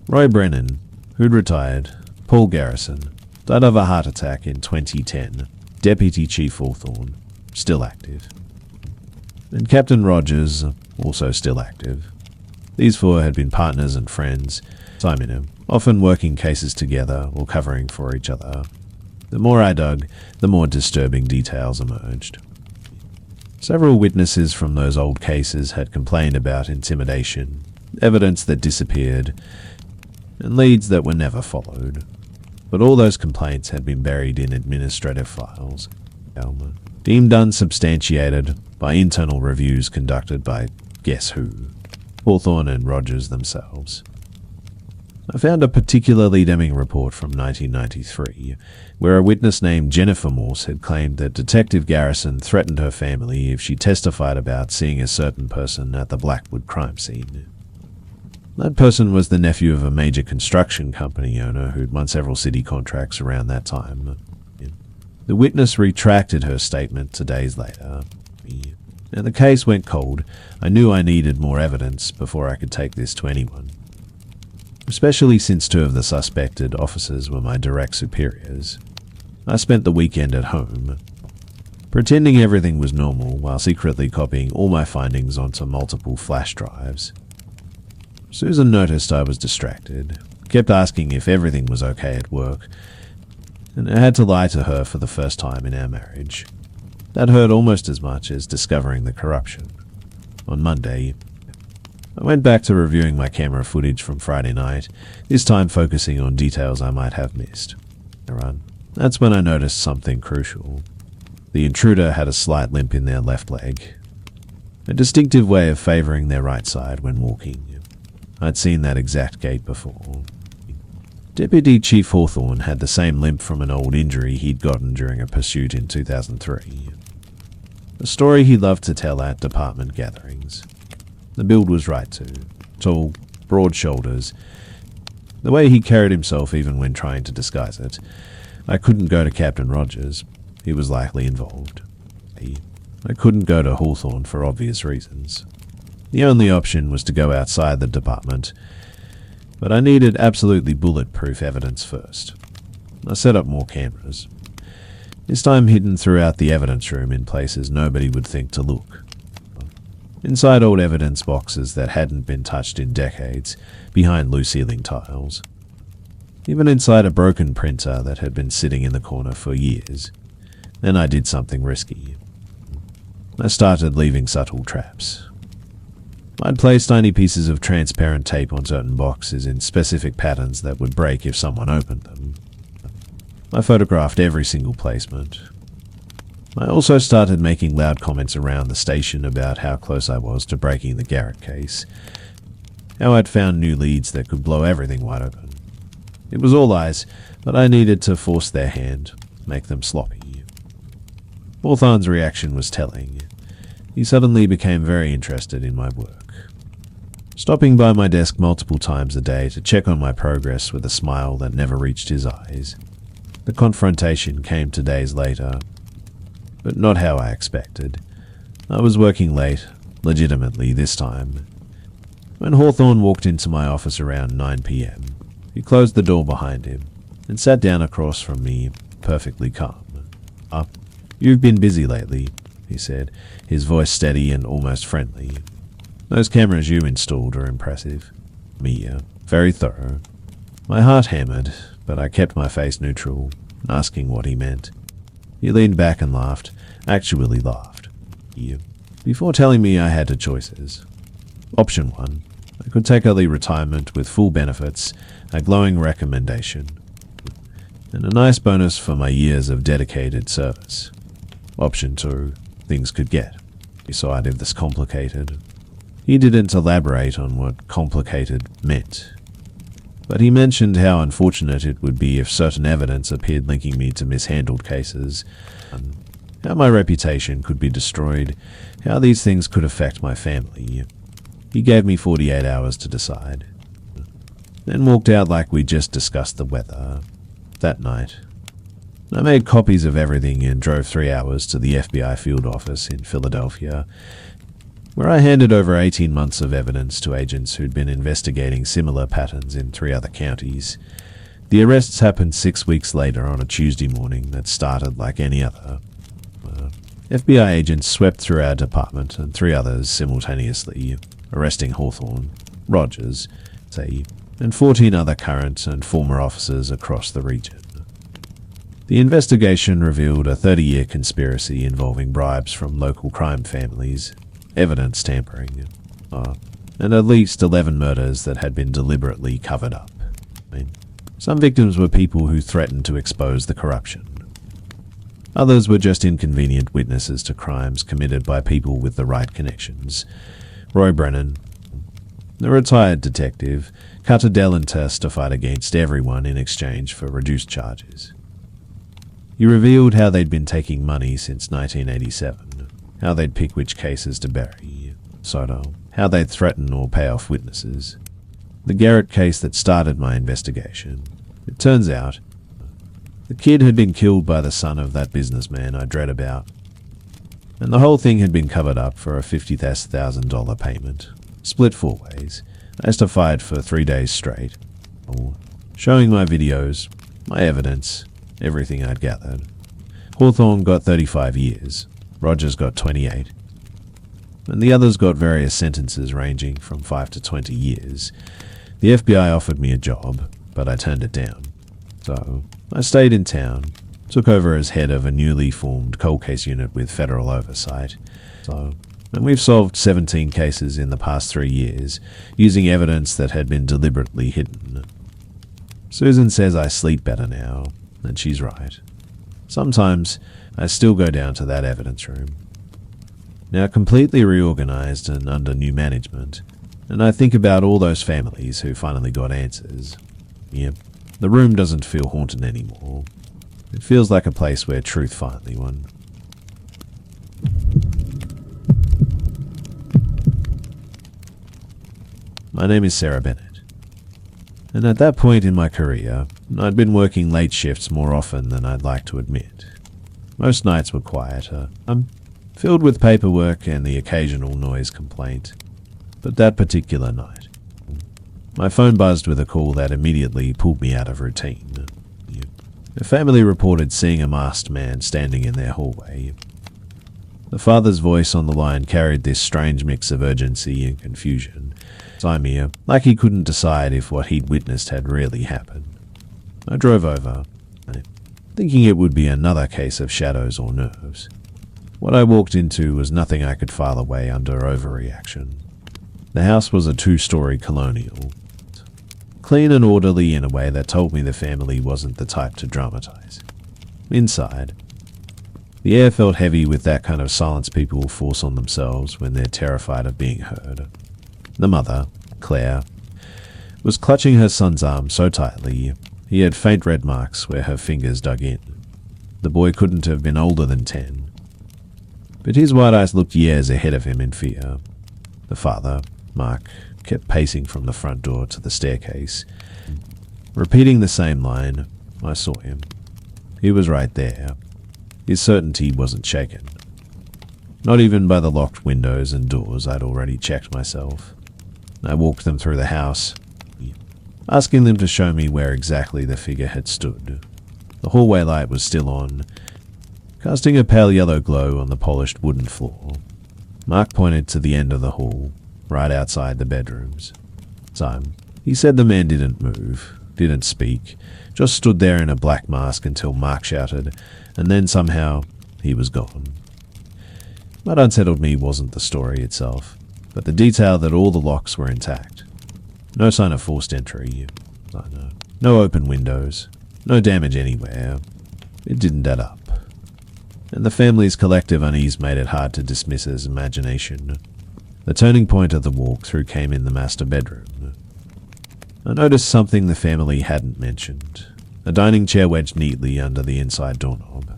Roy Brennan, who'd retired, Paul Garrison, died of a heart attack in 2010, Deputy Chief Hawthorne, still active. And Captain Rogers, also still active. These 4 had been partners and friends, often working cases together or covering for each other. The more I dug, the more disturbing details emerged. Several witnesses from those old cases had complained about intimidation, evidence that disappeared, and leads that were never followed. But all those complaints had been buried in administrative files, deemed unsubstantiated by internal reviews conducted by guess who, Hawthorne and Rogers themselves. I found a particularly damning report from 1993, where a witness named Jennifer Morse had claimed that Detective Garrison threatened her family if she testified about seeing a certain person at the Blackwood crime scene. That person was the nephew of a major construction company owner who'd won several city contracts around that time. The witness retracted her statement 2 days later. And the case went cold. I knew I needed more evidence before I could take this to anyone. Especially since 2 of the suspected officers were my direct superiors. I spent the weekend at home, pretending everything was normal while secretly copying all my findings onto multiple flash drives. Susan noticed I was distracted, kept asking if everything was okay at work, and I had to lie to her for the first time in our marriage. That hurt almost as much as discovering the corruption. On Monday, I went back to reviewing my camera footage from Friday night, this time focusing on details I might have missed. That's when I noticed something crucial. The intruder had a slight limp in their left leg, a distinctive way of favoring their right side when walking. I'd seen that exact gait before. Deputy Chief Hawthorne had the same limp from an old injury he'd gotten during a pursuit in 2003. A story he loved to tell at department gatherings. The build was right too. Tall, broad shoulders. The way he carried himself even when trying to disguise it. I couldn't go to Captain Rogers. He was likely involved. I couldn't go to Hawthorne for obvious reasons. The only option was to go outside the department, but I needed absolutely bulletproof evidence first. I set up more cameras, this time hidden throughout the evidence room in places nobody would think to look. Inside old evidence boxes that hadn't been touched in decades, behind loose ceiling tiles. Even inside a broken printer that had been sitting in the corner for years. Then I did something risky. I started leaving subtle traps. I'd place tiny pieces of transparent tape on certain boxes in specific patterns that would break if someone opened them. I photographed every single placement. I also started making loud comments around the station about how close I was to breaking the Garrett case, how I'd found new leads that could blow everything wide open. It was all lies, but I needed to force their hand, make them sloppy. Hawthorne's reaction was telling. He suddenly became very interested in my work, stopping by my desk multiple times a day to check on my progress with a smile that never reached his eyes. The confrontation came 2 days later, but not how I expected. I was working late, legitimately this time, when Hawthorne walked into my office around 9 p.m. He closed the door behind him and sat down across from me, perfectly calm. You've been busy lately, he said, his voice steady and almost friendly. Those cameras you installed are impressive. Very thorough. My heart hammered, but I kept my face neutral, asking what he meant. He leaned back and laughed, actually laughed. Before telling me I had 2 choices. Option 1, I could take early retirement with full benefits, a glowing recommendation, and a nice bonus for my years of dedicated service. Option 2, things could get beside if this complicated. He didn't elaborate on what complicated meant, but he mentioned how unfortunate it would be if certain evidence appeared linking me to mishandled cases, how my reputation could be destroyed, how these things could affect my family. He gave me 48 hours to decide, then walked out like we just discussed the weather. that night. I made copies of everything and drove 3 hours to the FBI field office in Philadelphia, where I handed over 18 months of evidence to agents who'd been investigating similar patterns in 3 other counties. The arrests happened 6 weeks later on a Tuesday morning that started like any other. FBI agents swept through our department and 3 others simultaneously, arresting Hawthorne, Rogers, and 14 other current and former officers across the region. The investigation revealed a 30-year conspiracy involving bribes from local crime families, evidence tampering, and at least 11 murders that had been deliberately covered up. Some victims were people who threatened to expose the corruption. Others were just inconvenient witnesses to crimes committed by people with the right connections. Roy Brennan, the retired detective, cut a deal and testified against everyone in exchange for reduced charges. He revealed how they'd been taking money since 1987, how they'd pick which cases to bury, how they'd threaten or pay off witnesses. The Garrett case that started my investigation. It turns out, the kid had been killed by the son of that businessman I dread about, and the whole thing had been covered up for a $50,000 payment, split 4 ways. I testified for 3 days straight, showing my videos, my evidence, everything I'd gathered. Hawthorne got 35 years, Rogers got 28, and the others got various sentences ranging from 5 to 20 years. The FBI offered me a job, but I turned it down. So I stayed in town, took over as head of a newly formed cold case unit with federal oversight. And we've solved 17 cases in the past 3 years, using evidence that had been deliberately hidden. Susan says I sleep better now, and she's right. Sometimes I still go down to that evidence room. Now completely reorganized and under new management, and I think about all those families who finally got answers. Yep, the room doesn't feel haunted anymore. It feels like a place where truth finally won. My name is Sarah Bennett, and at that point in my career, I'd been working late shifts more often than I'd like to admit. Most nights were quieter, filled with paperwork and the occasional noise complaint. But that particular night, my phone buzzed with a call that immediately pulled me out of routine. A family reported seeing a masked man standing in their hallway. The father's voice on the line carried this strange mix of urgency and confusion, like he couldn't decide if what he'd witnessed had really happened. I drove over, thinking it would be another case of shadows or nerves. What I walked into was nothing I could file away under overreaction. The house was a 2-story colonial, clean and orderly in a way that told me the family wasn't the type to dramatize. Inside, the air felt heavy with that kind of silence people force on themselves when they're terrified of being heard. The mother, Claire, was clutching her son's arm so tightly he had faint red marks where her fingers dug in. The boy couldn't have been older than 10, but his wide eyes looked years ahead of him in fear. The father, Mark, kept pacing from the front door to the staircase, repeating the same line. I saw him. He was right there. His certainty wasn't shaken. Not even by the locked windows and doors I'd already checked myself. I walked them through the house, asking them to show me where exactly the figure had stood. The hallway light was still on, casting a pale yellow glow on the polished wooden floor. Mark pointed to the end of the hall, right outside the bedrooms. He said the man didn't move, didn't speak, just stood there in a black mask until Mark shouted, and then somehow he was gone. What unsettled me wasn't the story itself, but the detail that all the locks were intact. No sign of forced entry. No open windows. No damage anywhere. It didn't add up. And the family's collective unease made it hard to dismiss as imagination. The turning point of the walkthrough came in the master bedroom. I noticed something the family hadn't mentioned. A dining chair wedged neatly under the inside doorknob.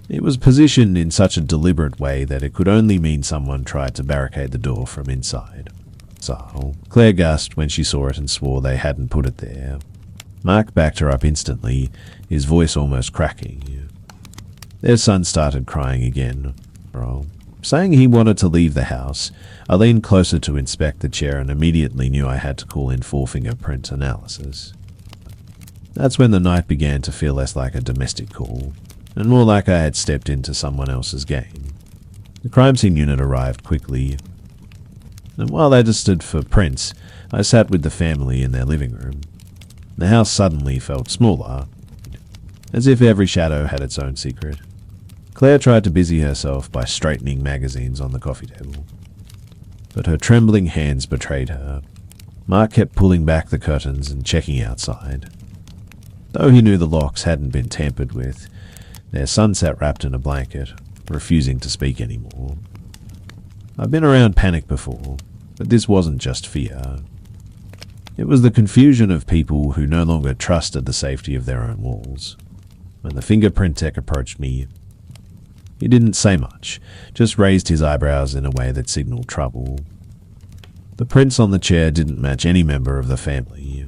It was positioned in such a deliberate way that it could only mean someone tried to barricade the door from inside. So, Claire gasped when she saw it and swore they hadn't put it there. Mark backed her up instantly, his voice almost cracking. Their son started crying again. Saying he wanted to leave the house, I leaned closer to inspect the chair and immediately knew I had to call in full fingerprint analysis. That's when the night began to feel less like a domestic call, and more like I had stepped into someone else's game. The crime scene unit arrived quickly, and while they registered for prints, I sat with the family in their living room. The house suddenly felt smaller, as if every shadow had its own secret. Claire tried to busy herself by straightening magazines on the coffee table, but her trembling hands betrayed her. Mark kept pulling back the curtains and checking outside. Though he knew the locks hadn't been tampered with, their son sat wrapped in a blanket, refusing to speak anymore. I've been around panic before, but this wasn't just fear. It was the confusion of people who no longer trusted the safety of their own walls. When the fingerprint tech approached me, he didn't say much, just raised his eyebrows in a way that signaled trouble. The prints on the chair didn't match any member of the family.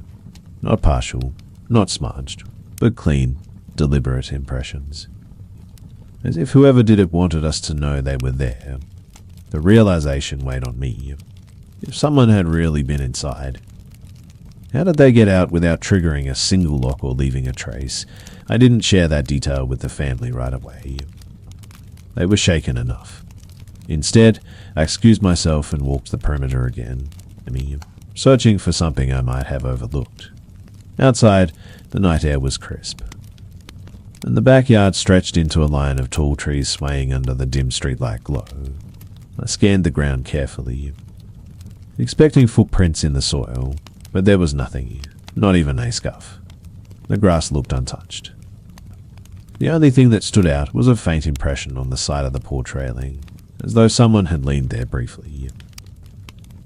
Not partial, not smudged, but clean, deliberate impressions. As if whoever did it wanted us to know they were there. The realization weighed on me. If someone had really been inside, how did they get out without triggering a single lock or leaving a trace? I didn't share that detail with the family right away. They were shaken enough. Instead, I excused myself and walked the perimeter again, searching for something I might have overlooked. Outside, the night air was crisp, and the backyard stretched into a line of tall trees swaying under the dim streetlight glow. I scanned the ground carefully, expecting footprints in the soil, but there was nothing, not even a scuff. The grass looked untouched. The only thing that stood out was a faint impression on the side of the porch railing, as though someone had leaned there briefly.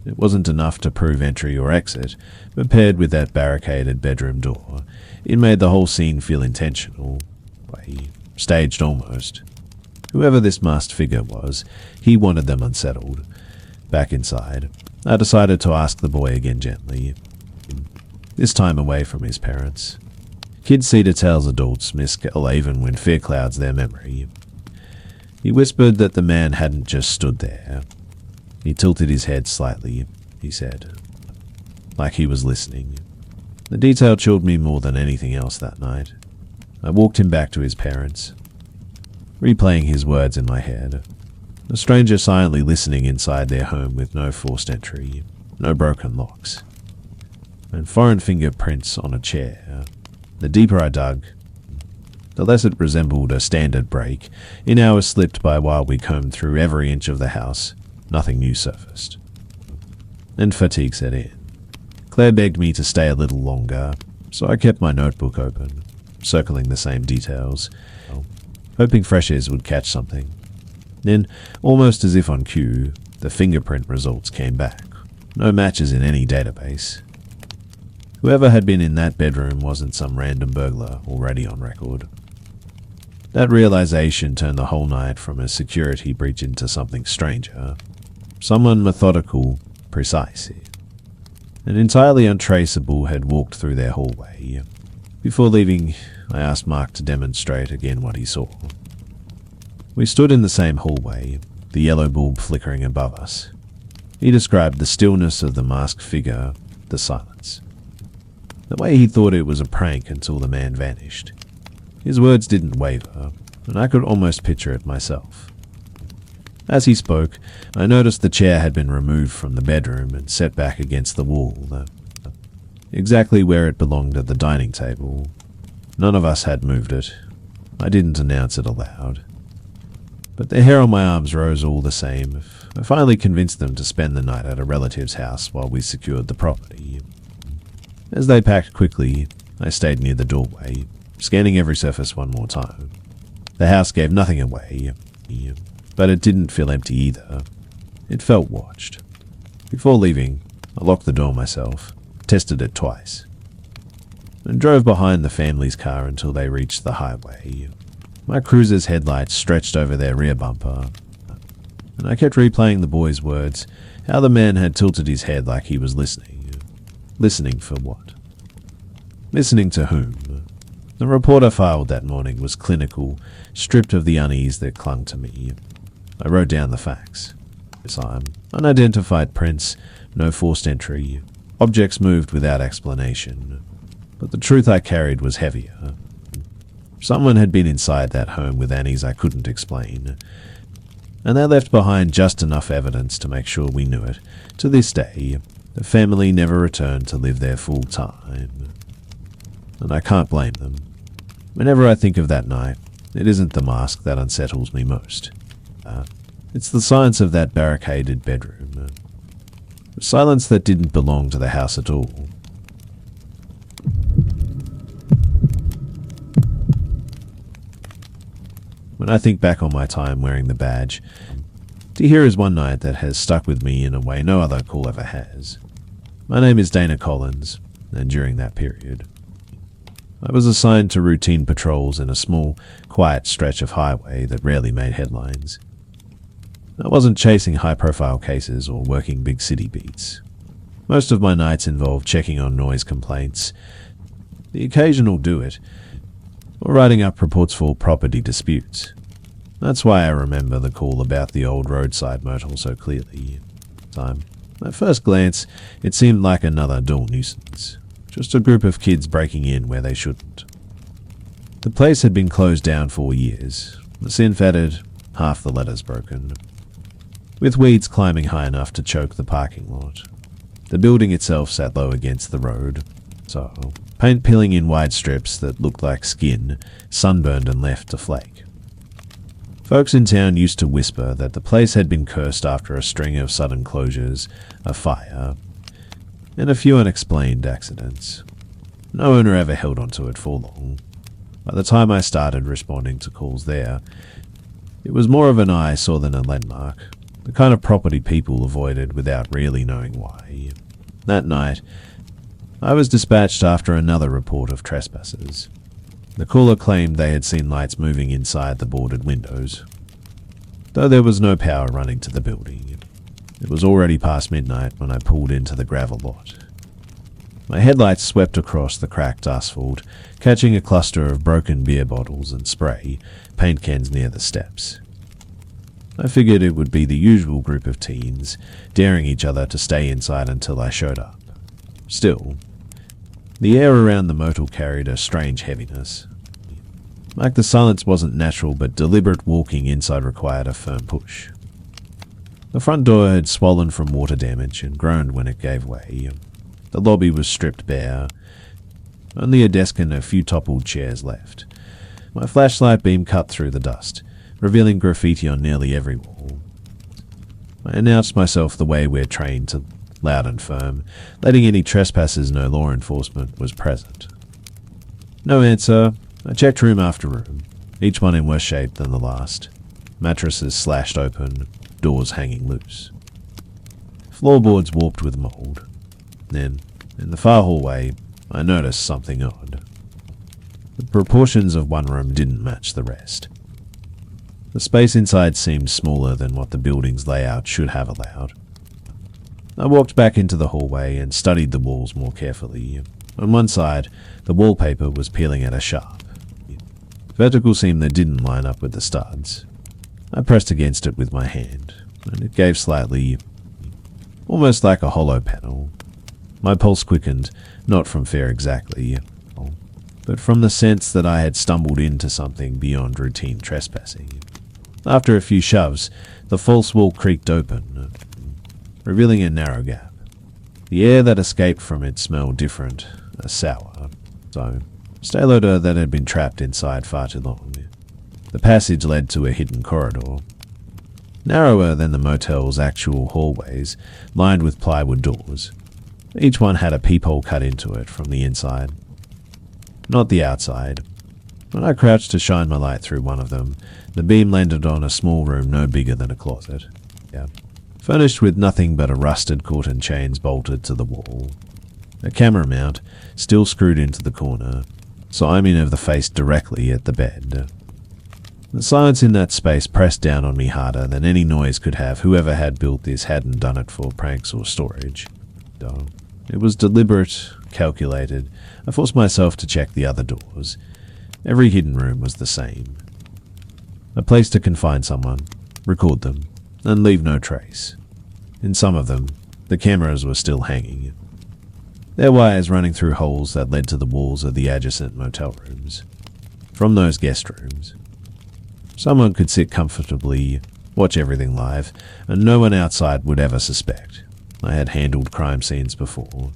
It wasn't enough to prove entry or exit, but paired with that barricaded bedroom door, it made the whole scene feel intentional, staged almost. Whoever this masked figure was, he wanted them unsettled. Back inside, I decided to ask the boy again gently, this time away from his parents. Kids see details adults miscall even when fear clouds their memory. He whispered that the man hadn't just stood there. He tilted his head slightly, he said, like he was listening. The detail chilled me more than anything else that night. I walked him back to his parents, replaying his words in my head. A stranger silently listening inside their home with no forced entry, no broken locks, and foreign fingerprints on a chair. The deeper I dug, the less it resembled a standard break. In hours slipped by while we combed through every inch of the house. Nothing new surfaced. And fatigue set in. Claire begged me to stay a little longer, so I kept my notebook open, circling the same details, hoping fresh airs would catch something. Then, almost as if on cue, the fingerprint results came back. No matches in any database. Whoever had been in that bedroom wasn't some random burglar already on record. That realization turned the whole night from a security breach into something stranger. Someone methodical, precise, and entirely untraceable had walked through their hallway. Before leaving, I asked Mark to demonstrate again what he saw. We stood in the same hallway, the yellow bulb flickering above us. He described the stillness of the masked figure, the silence. The way he thought it was a prank until the man vanished. His words didn't waver, and I could almost picture it myself. As he spoke, I noticed the chair had been removed from the bedroom and set back against the wall, exactly where it belonged at the dining table. None of us had moved it. I didn't announce it aloud. But the hair on my arms rose all the same. I finally convinced them to spend the night at a relative's house while we secured the property. As they packed quickly, I stayed near the doorway, scanning every surface one more time. The house gave nothing away, but it didn't feel empty either. It felt watched. Before leaving, I locked the door myself, tested it twice, and drove behind the family's car until they reached the highway. My cruiser's headlights stretched over their rear bumper, and I kept replaying the boy's words, how the man had tilted his head like he was listening. Listening for what? Listening to whom? The report I filed that morning was clinical, stripped of the unease that clung to me. I wrote down the facts. I'm unidentified prints, no forced entry, objects moved without explanation. But the truth I carried was heavier. Someone had been inside that home with Annies I couldn't explain, and they left behind just enough evidence to make sure we knew it. To this day, the family never returned to live there full time. And I can't blame them. Whenever I think of that night, it isn't the mask that unsettles me most. It's the silence of that barricaded bedroom. A silence that didn't belong to the house at all. When I think back on my time wearing the badge, here is one night that has stuck with me in a way no other call ever has. My name is Dana Collins, and during that period, I was assigned to routine patrols in a small, quiet stretch of highway that rarely made headlines. I wasn't chasing high-profile cases or working big city beats. Most of my nights involved checking on noise complaints, the occasional do-it, or writing up reports for property disputes. That's why I remember the call about the old roadside motel so clearly. At first glance, it seemed like another dull nuisance. Just a group of kids breaking in where they shouldn't. The place had been closed down for years. The sin fettered, half the letters broken, with weeds climbing high enough to choke the parking lot. The building itself sat low against the road, so paint peeling in wide strips that looked like skin, sunburned and left to flake. Folks in town used to whisper that the place had been cursed after a string of sudden closures, a fire, and a few unexplained accidents. No owner ever held onto it for long. By the time I started responding to calls there, it was more of an eyesore than a landmark, the kind of property people avoided without really knowing why. That night, I was dispatched after another report of trespassers. The caller claimed they had seen lights moving inside the boarded windows, though there was no power running to the building. It was already past midnight when I pulled into the gravel lot. My headlights swept across the cracked asphalt, catching a cluster of broken beer bottles and spray, paint cans near the steps. I figured it would be the usual group of teens, daring each other to stay inside until I showed up. Still, the air around the motel carried a strange heaviness. Like the silence wasn't natural, but deliberate walking inside required a firm push. The front door had swollen from water damage and groaned when it gave way. The lobby was stripped bare. Only a desk and a few toppled chairs left. My flashlight beam cut through the dust, revealing graffiti on nearly every wall. I announced myself the way we're trained to, loud and firm, letting any trespassers know law enforcement was present. No answer. I checked room after room, each one in worse shape than the last. Mattresses slashed open, doors hanging loose. Floorboards warped with mold. Then, in the far hallway, I noticed something odd. The proportions of one room didn't match the rest. The space inside seemed smaller than what the building's layout should have allowed. I walked back into the hallway and studied the walls more carefully. On one side, the wallpaper was peeling at a sharp vertical seam that didn't line up with the studs. I pressed against it with my hand, and it gave slightly, almost like a hollow panel. My pulse quickened, not from fear exactly, but from the sense that I had stumbled into something beyond routine trespassing. After a few shoves, the false wall creaked open, revealing a narrow gap. The air that escaped from it smelled different, a sour, stale odor that had been trapped inside far too long. The passage led to a hidden corridor, narrower than the motel's actual hallways, lined with plywood doors. Each one had a peephole cut into it from the inside, not the outside. When I crouched to shine my light through one of them, the beam landed on a small room no bigger than a closet, furnished with nothing but a rusted curtain chains bolted to the wall. A camera mount, still screwed into the corner, so I'm in of the face directly at the bed. The silence in that space pressed down on me harder than any noise could have. Whoever had built this hadn't done it for pranks or storage. It was deliberate, calculated, I forced myself to check the other doors. Every hidden room was the same. A place to confine someone, record them, and leave no trace. In some of them, the cameras were still hanging, their wires running through holes that led to the walls of the adjacent motel rooms. From those guest rooms, someone could sit comfortably, watch everything live, and no one outside would ever suspect I had handled crime scenes before.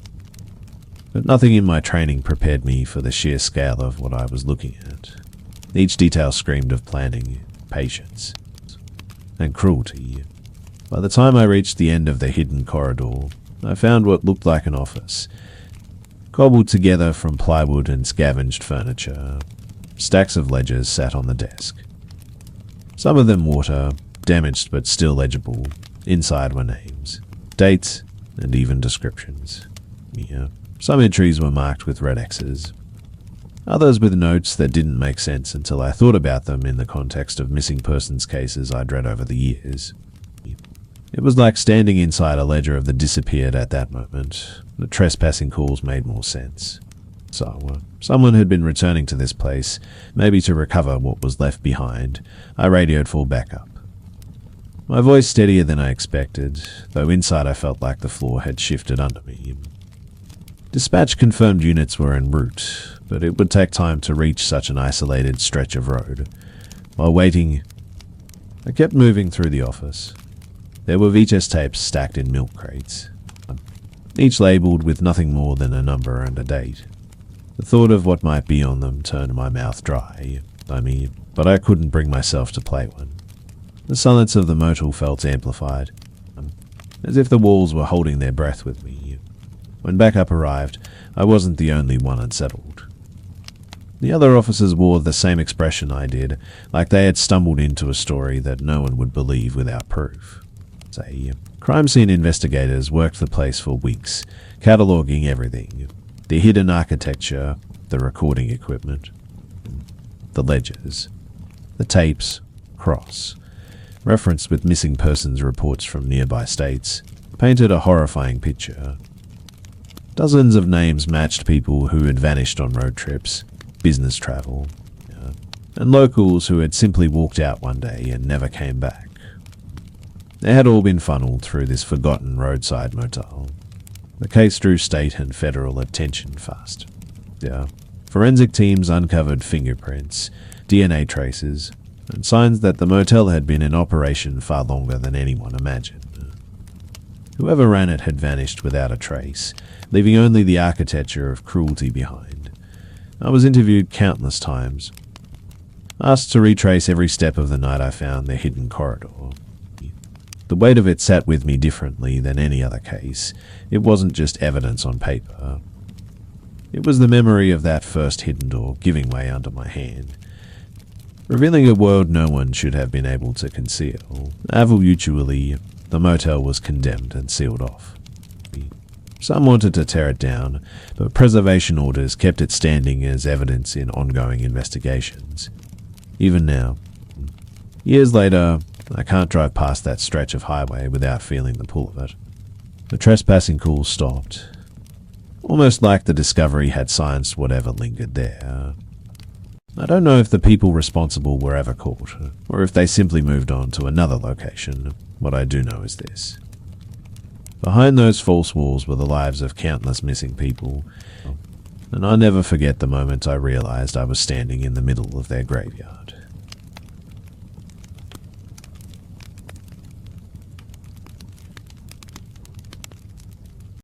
But nothing in my training prepared me for the sheer scale of what I was looking at. Each detail screamed of planning, patience, and cruelty. By the time I reached the end of the hidden corridor, I found what looked like an office, cobbled together from plywood and scavenged furniture. Stacks of ledgers sat on the desk. Some of them water, damaged but still legible. Inside were names, dates, and even descriptions. Some entries were marked with red X's, others with notes that didn't make sense until I thought about them in the context of missing persons cases I'd read over the years. It was like standing inside a ledger of the disappeared at that moment. The trespassing calls made more sense. So, someone had been returning to this place, maybe to recover what was left behind. I radioed for backup. My voice steadier than I expected, though inside I felt like the floor had shifted under me. Dispatch confirmed units were en route, but it would take time to reach such an isolated stretch of road. While waiting, I kept moving through the office. There were VHS tapes stacked in milk crates, each labelled with nothing more than a number and a date. The thought of what might be on them turned my mouth dry, but I couldn't bring myself to play one. The silence of the motel felt amplified, as if the walls were holding their breath with me. When backup arrived, I wasn't the only one unsettled. The other officers wore the same expression I did, like they had stumbled into a story that no one would believe without proof. Crime scene investigators worked the place for weeks, cataloguing everything. The hidden architecture, the recording equipment, the ledgers, the tapes, referenced with missing persons reports from nearby states, painted a horrifying picture. Dozens of names matched people who had vanished on road trips, business travel, and locals who had simply walked out one day and never came back. They had all been funneled through this forgotten roadside motel. The case drew state and federal attention fast. Forensic teams uncovered fingerprints, DNA traces, and signs that the motel had been in operation far longer than anyone imagined. Whoever ran it had vanished without a trace, leaving only the architecture of cruelty behind. I was interviewed countless times, asked to retrace every step of the night I found the hidden corridor. The weight of it sat with me differently than any other case. It wasn't just evidence on paper. It was the memory of that first hidden door giving way under my hand, revealing a world no one should have been able to conceal. Eventually, the motel was condemned and sealed off. Some wanted to tear it down, but preservation orders kept it standing as evidence in ongoing investigations. Even now, years later, I can't drive past that stretch of highway without feeling the pull of it. The trespassing calls stopped, almost like the discovery had silenced whatever lingered there. I don't know if the people responsible were ever caught, or if they simply moved on to another location. What I do know is this. Behind those false walls were the lives of countless missing people, and I'll never forget the moment I realized I was standing in the middle of their graveyard.